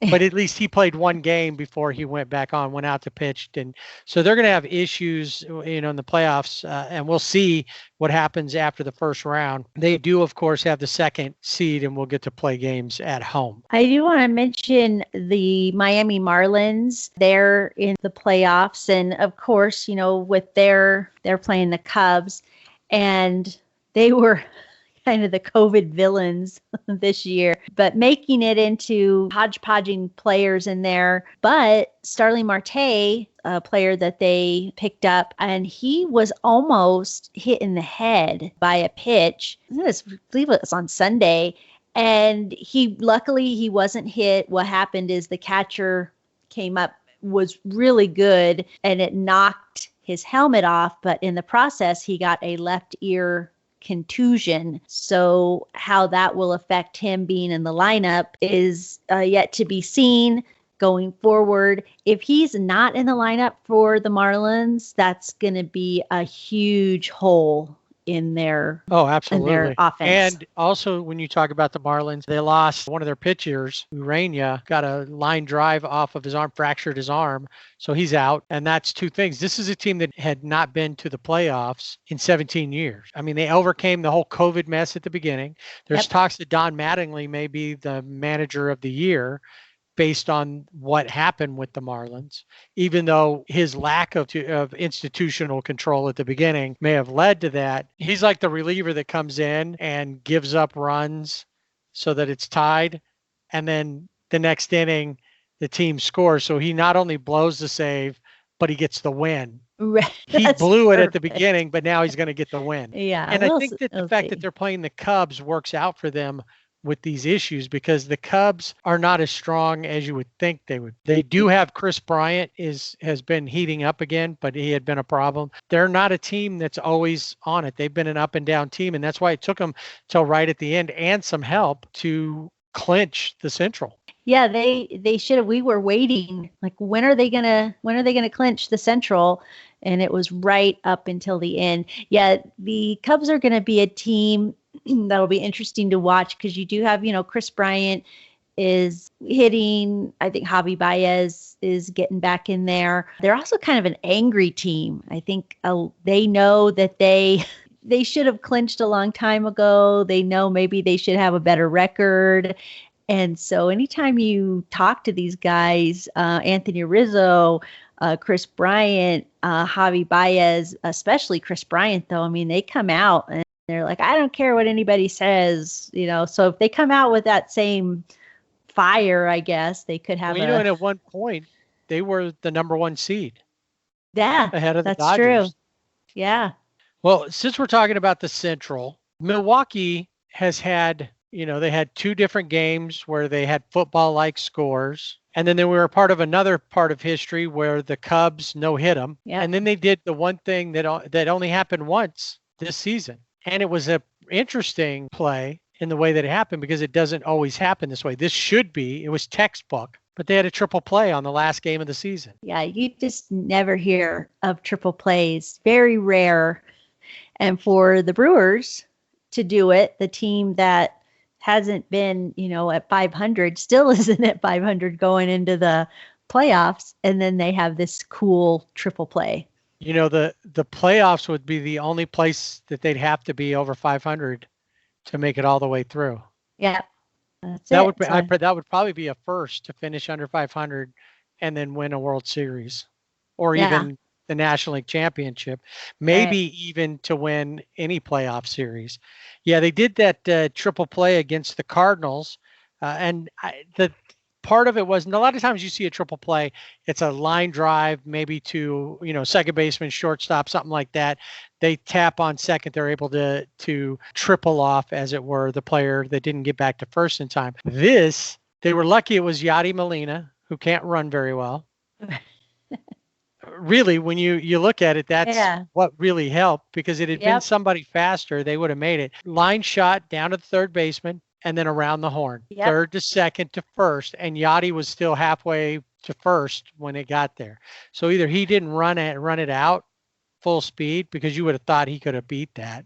[SPEAKER 2] But at least he played one game before he went back on, went out to pitch. And so they're going to have issues, in the playoffs, and we'll see what happens after the first round. They do, of course, have the second seed, and we'll get to play games at home.
[SPEAKER 3] I do want to mention the Miami Marlins. They're in the playoffs, and of course, with they're playing the Cubs, and they were kind of the COVID villains this year, but making it into hodgepodging players in there. But Starling Marte, a player that they picked up, and he was almost hit in the head by a pitch. I believe it was on Sunday. And luckily he wasn't hit. What happened is the catcher came up, was really good, and it knocked his helmet off. But in the process, he got a left ear contusion. So how that will affect him being in the lineup is yet to be seen going forward. If he's not in the lineup for the Marlins, that's going to be a huge hole in their
[SPEAKER 2] absolutely.
[SPEAKER 3] In their offense.
[SPEAKER 2] And also, when you talk about the Marlins, they lost one of their pitchers. Urania got a line drive off of his arm, fractured his arm, so he's out. And that's two things. This is a team that had not been to the playoffs in 17 years. I mean, they overcame the whole COVID mess at the beginning. There's talks that Don Mattingly may be the manager of the year, based on what happened with the Marlins, even though his lack of institutional control at the beginning may have led to that. He's like the reliever that comes in and gives up runs so that it's tied. And then the next inning, the team scores. So he not only blows the save, but he gets the win.
[SPEAKER 3] Right.
[SPEAKER 2] He blew it at the beginning, but now he's going to get the win.
[SPEAKER 3] Yeah.
[SPEAKER 2] And I think that the fact that they're playing the Cubs works out for them with these issues, because the Cubs are not as strong as you would think they would. They do have Chris Bryant has been heating up again, but he had been a problem. They're not a team that's always on it. They've been an up and down team, and that's why it took them till right at the end and some help to clinch the Central.
[SPEAKER 3] Yeah, they should have. We were waiting, like, when are they gonna clinch the Central? And it was right up until the end. Yeah, the Cubs are gonna be a team that'll be interesting to watch, because you do have, Chris Bryant is hitting. I think Javi Baez is getting back in there. They're also kind of an angry team. I think they know that they should have clinched a long time ago. They know maybe they should have a better record. And so anytime you talk to these guys, Anthony Rizzo, Chris Bryant, Javi Baez, especially Chris Bryant, though, I mean, they come out and they're like, I don't care what anybody says, So if they come out with that same fire, I guess they could have.
[SPEAKER 2] And at one point, they were the number one seed.
[SPEAKER 3] Yeah,
[SPEAKER 2] ahead of the
[SPEAKER 3] that's
[SPEAKER 2] Dodgers.
[SPEAKER 3] True. Yeah.
[SPEAKER 2] Well, since we're talking about the Central, Milwaukee has had, they had two different games where they had football-like scores. And then they were a part of another part of history where the Cubs no-hit them.
[SPEAKER 3] Yep.
[SPEAKER 2] And then they did the one thing that only happened once this season. And it was an interesting play in the way that it happened, because it doesn't always happen this way. It was textbook, but they had a triple play on the last game of the season.
[SPEAKER 3] Yeah, you just never hear of triple plays. Very rare. And for the Brewers to do it, the team that hasn't been, at 500, still isn't at 500 going into the playoffs, and then they have this cool triple play.
[SPEAKER 2] The playoffs would be the only place that they'd have to be over 500 to make it all the way through.
[SPEAKER 3] Yeah, that's
[SPEAKER 2] that
[SPEAKER 3] it.
[SPEAKER 2] That would probably be a first, to finish under 500 and then win a World Series, or even the National League Championship, maybe even to win any playoff series. Yeah, they did that triple play against the Cardinals, and the part of it was, and a lot of times you see a triple play, it's a line drive, maybe to, second baseman, shortstop, something like that. They tap on second. They're able to triple off, as it were, the player that didn't get back to first in time. They were lucky it was Yadi Molina, who can't run very well. Really, when you look at it, that's what really helped, because it had been somebody faster, they would have made it. Line shot down to the third baseman, and then around the horn, third to second to first, and Yachty was still halfway to first when it got there. So either he didn't run it out full speed, because you would have thought he could have beat that,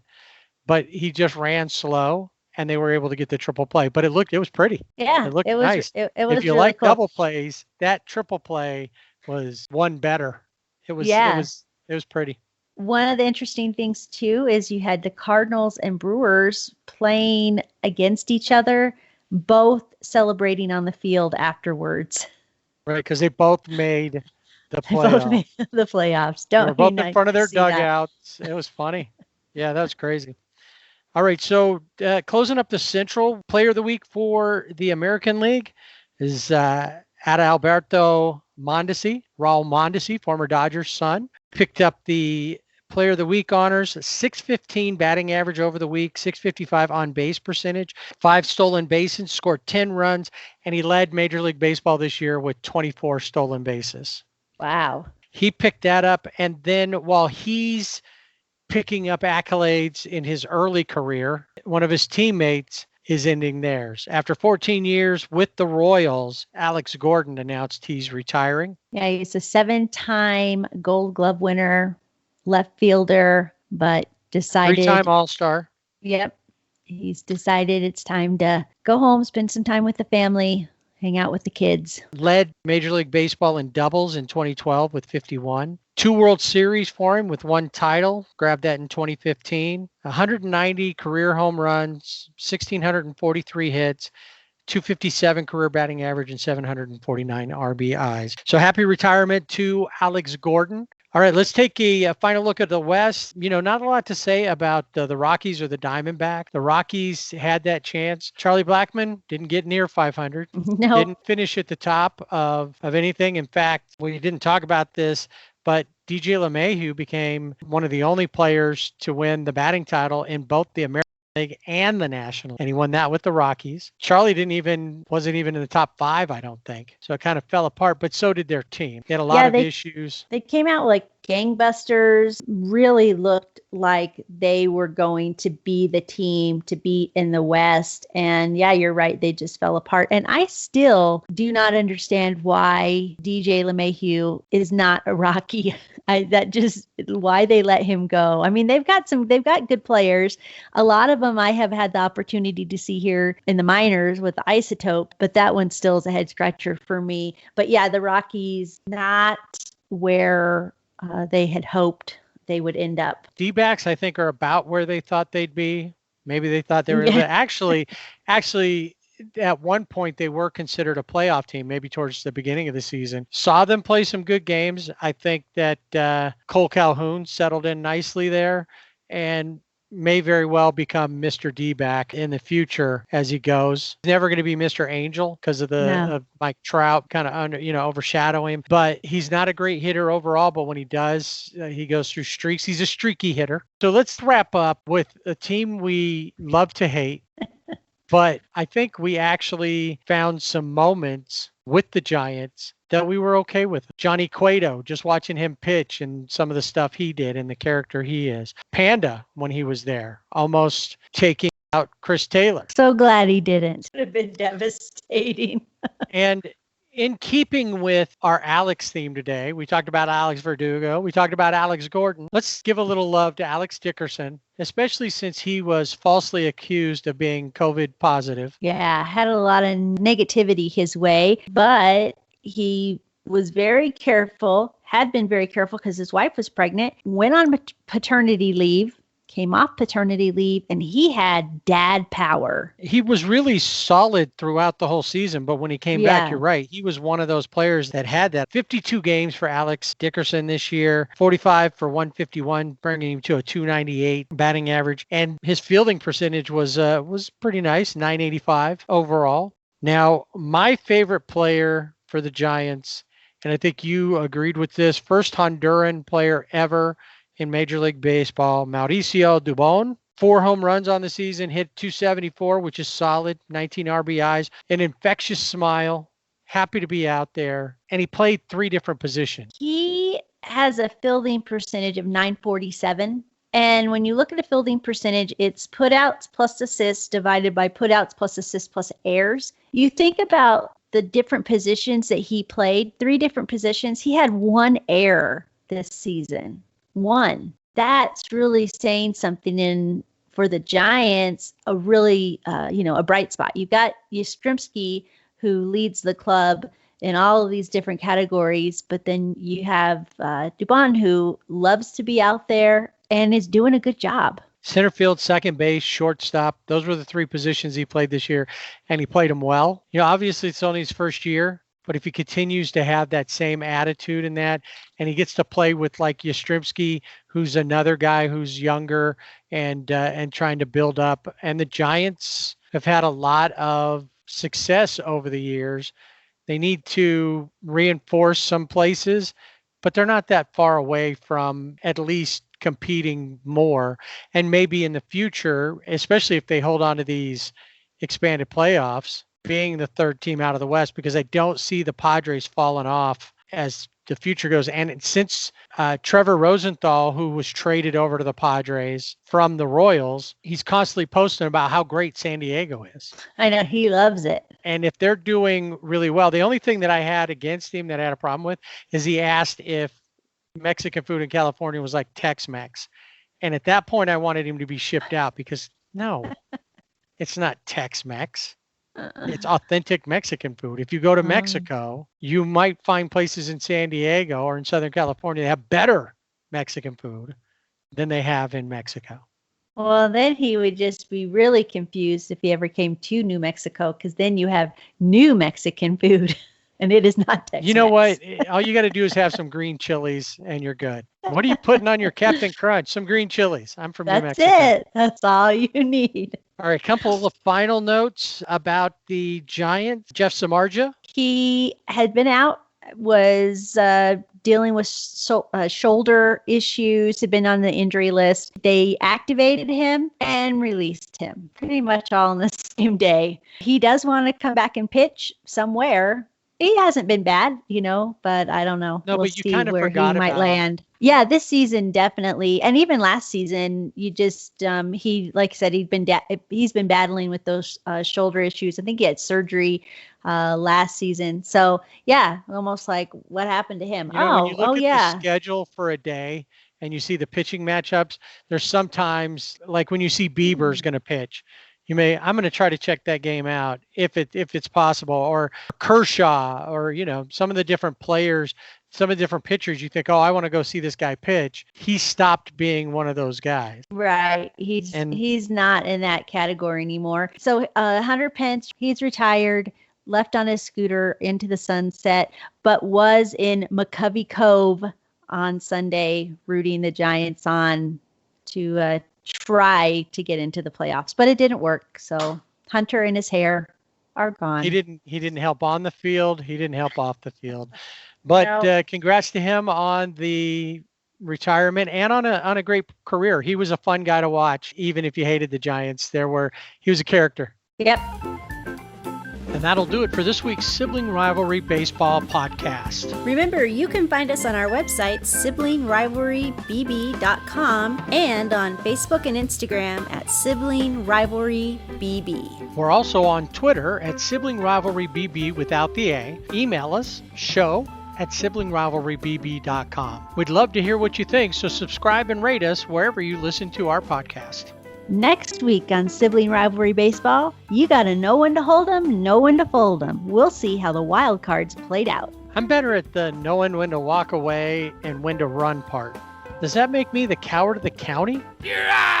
[SPEAKER 2] but he just ran slow, and they were able to get the triple play. But it was pretty.
[SPEAKER 3] Yeah,
[SPEAKER 2] it looked nice.
[SPEAKER 3] It was
[SPEAKER 2] if you
[SPEAKER 3] really
[SPEAKER 2] like
[SPEAKER 3] cool.
[SPEAKER 2] Double plays, that triple play was one better. It was pretty.
[SPEAKER 3] One of the interesting things, too, is you had the Cardinals and Brewers playing against each other, both celebrating on the field afterwards.
[SPEAKER 2] Right, because they both made the playoffs.
[SPEAKER 3] The playoffs.
[SPEAKER 2] They were both in front of their dugouts. It was funny. Yeah, that was crazy. All right, so closing up the Central, Player of the Week for the American League is Adalberto Mondesi, Raul Mondesi, former Dodgers son. Picked up the Player of the Week honors, 615 batting average over the week, 655 on base percentage, 5 stolen bases, scored 10 runs, and he led Major League Baseball this year with 24 stolen bases.
[SPEAKER 3] Wow.
[SPEAKER 2] He picked that up, and then while he's picking up accolades in his early career, one of his teammates is ending theirs. After 14 years with the Royals, Alex Gordon announced he's retiring.
[SPEAKER 3] Yeah, he's a 7-time Gold Glove winner, left fielder, but decided...
[SPEAKER 2] 3-time All-Star.
[SPEAKER 3] Yep. He's decided it's time to go home, spend some time with the family, hang out with the kids.
[SPEAKER 2] Led Major League Baseball in doubles in 2012 with 51. 2 World Series for him with 1 title. Grabbed that in 2015. 190 career home runs, 1,643 hits, 257 career batting average, and 749 RBIs. So happy retirement to Alex Gordon. All right, let's take a final look at the West. Not a lot to say about the Rockies or the Diamondbacks. The Rockies had that chance. Charlie Blackmon didn't get near 500.
[SPEAKER 3] No.
[SPEAKER 2] Didn't finish at the top of anything. In fact, we didn't talk about this, but DJ LeMahieu became one of the only players to win the batting title in both the American League and the National, and he won that with the Rockies. Charlie wasn't even in the top 5, I don't think. So it kind of fell apart, but so did their team. They had a lot of issues.
[SPEAKER 3] They came out like gangbusters, really looked like they were going to be the team to beat in the West. And yeah, you're right. They just fell apart. And I still do not understand why DJ LeMahieu is not a Rocky. Why they let him go. I mean, they've got good players. A lot of them I have had the opportunity to see here in the minors with the Isotope, but that one still is a head scratcher for me. But yeah, the Rockies, not where they had hoped they would end up.
[SPEAKER 2] D-backs, I think, are about where they thought they'd be. Maybe they thought they were actually at one point they were considered a playoff team, maybe towards the beginning of the season. Saw them play some good games. I think that Cole Calhoun settled in nicely there and may very well become Mr. D-back in the future as he goes. He's never going to be Mr. Angel because of Mike Trout kind of overshadow him, but he's not a great hitter overall, but when he does, he goes through streaks. He's a streaky hitter. So let's wrap up with a team we love to hate, but I think we actually found some moments with the Giants that we were okay with. Johnny Cueto, just watching him pitch and some of the stuff he did and the character he is. Panda, when he was there, almost taking out Chris Taylor.
[SPEAKER 3] So glad he didn't. It would have been devastating.
[SPEAKER 2] And in keeping with our Alex theme today, we talked about Alex Verdugo. We talked about Alex Gordon. Let's give a little love to Alex Dickerson, especially since he was falsely accused of being COVID positive.
[SPEAKER 3] Yeah, had a lot of negativity his way, but he was very careful, had been very careful because his wife was pregnant, went on paternity leave, came off paternity leave, and he had dad power. He
[SPEAKER 2] was really solid throughout the whole season, but when he came back, you're right. He was one of those players that had that. 52 games for Alex Dickerson this year, 45 for 151, bringing him to a 298 batting average. And his fielding percentage was pretty nice, 985 overall. Now, my favorite player for the Giants, and I think you agreed with this, first Honduran player ever in Major League Baseball, Mauricio Dubon. 4 home runs on the season, hit 274, which is solid, 19 RBIs, an infectious smile, happy to be out there, and he played 3 different positions.
[SPEAKER 3] He has a fielding percentage of 947, and when you look at a fielding percentage, it's putouts plus assists divided by putouts plus assists plus errors. You think about the different positions that he played, 3 different positions. He had 1 error this season. 1. That's really saying something for the Giants, a really, a bright spot. You've got Yastrzemski, who leads the club in all of these different categories, but then you have Dubon, who loves to be out there and is doing a good job.
[SPEAKER 2] Center field, second base, shortstop. Those were the 3 positions he played this year, and he played them well. Obviously it's only his first year, But if he continues to have that same attitude in that, and he gets to play with like Yastrzemski, who's another guy who's younger and trying to build up, and the Giants have had a lot of success over the years. They need to reinforce some places, but they're not that far away from at least competing more. And maybe in the future, especially if they hold on to these expanded playoffs, being the third team out of the West, because I don't see the Padres falling off as the future goes. And since Trevor Rosenthal, who was traded over to the Padres from the Royals, he's constantly posting about how great San Diego is.
[SPEAKER 3] I know, he loves it.
[SPEAKER 2] And if they're doing really well, the only thing that I had against him that I had a problem with is he asked if Mexican food in California was like Tex-Mex. And at that point, I wanted him to be shipped out because no, it's not Tex-Mex. It's authentic Mexican food. If you go to Mexico, you might find places in San Diego or in Southern California that have better Mexican food than they have in Mexico.
[SPEAKER 3] Well, then he would just be really confused if he ever came to New Mexico, because then you have new Mexican food and it is not Tex-Mex.
[SPEAKER 2] You know what? All you got to do is have some green chilies and you're good. What are you putting on your Captain Crunch? Some green chilies. I'm from New Mexico.
[SPEAKER 3] That's it. That's all you need.
[SPEAKER 2] All right, a couple of final notes about the Giants. Jeff Samardzija.
[SPEAKER 3] He had been out, was dealing with shoulder issues, had been on the injury list. They activated him and released him pretty much all on the same day. He does want to come back and pitch somewhere. He hasn't been bad, but I don't know.
[SPEAKER 2] No,
[SPEAKER 3] we'll
[SPEAKER 2] but you
[SPEAKER 3] see
[SPEAKER 2] kind of
[SPEAKER 3] where
[SPEAKER 2] forgot
[SPEAKER 3] he might
[SPEAKER 2] about
[SPEAKER 3] land. Yeah, this season definitely, and even last season, you just he, like I said, he's been battling with those shoulder issues. I think he had surgery last season. So yeah, almost like what happened to him.
[SPEAKER 2] When you look at the schedule for a day and you see the pitching matchups, there's sometimes like when you see Bieber's going to pitch. I'm going to try to check that game out if it's possible, or Kershaw, or, some of the different players, some of the different pitchers. You think, oh, I want to go see this guy pitch. He stopped being one of those guys.
[SPEAKER 3] Right. He's not in that category anymore. So Hunter Pence, he's retired, left on his scooter into the sunset, but was in McCovey Cove on Sunday, rooting the Giants on to try to get into the playoffs, but it didn't work. So Hunter and his hair are gone.
[SPEAKER 2] He didn't help on the field. He didn't help off the field, but congrats to him on the retirement and on a great career. He was a fun guy to watch, even if you hated the Giants. He was a character.
[SPEAKER 3] Yep.
[SPEAKER 2] And that'll do it for this week's Sibling Rivalry Baseball podcast.
[SPEAKER 4] Remember, you can find us on our website, siblingrivalrybb.com, and on Facebook and Instagram at Sibling Rivalry BB.
[SPEAKER 2] We're also on Twitter at Sibling Rivalry BB without the A. Email us, show@siblingrivalrybb.com. We'd love to hear what you think, so subscribe and rate us wherever you listen to our podcast.
[SPEAKER 3] Next week on Sibling Rivalry Baseball, you got to know when to hold 'em, know when to fold 'em. We'll see how the wild cards played out.
[SPEAKER 2] I'm better at the knowing when to walk away and when to run part. Does that make me the coward of the county?
[SPEAKER 1] You're out!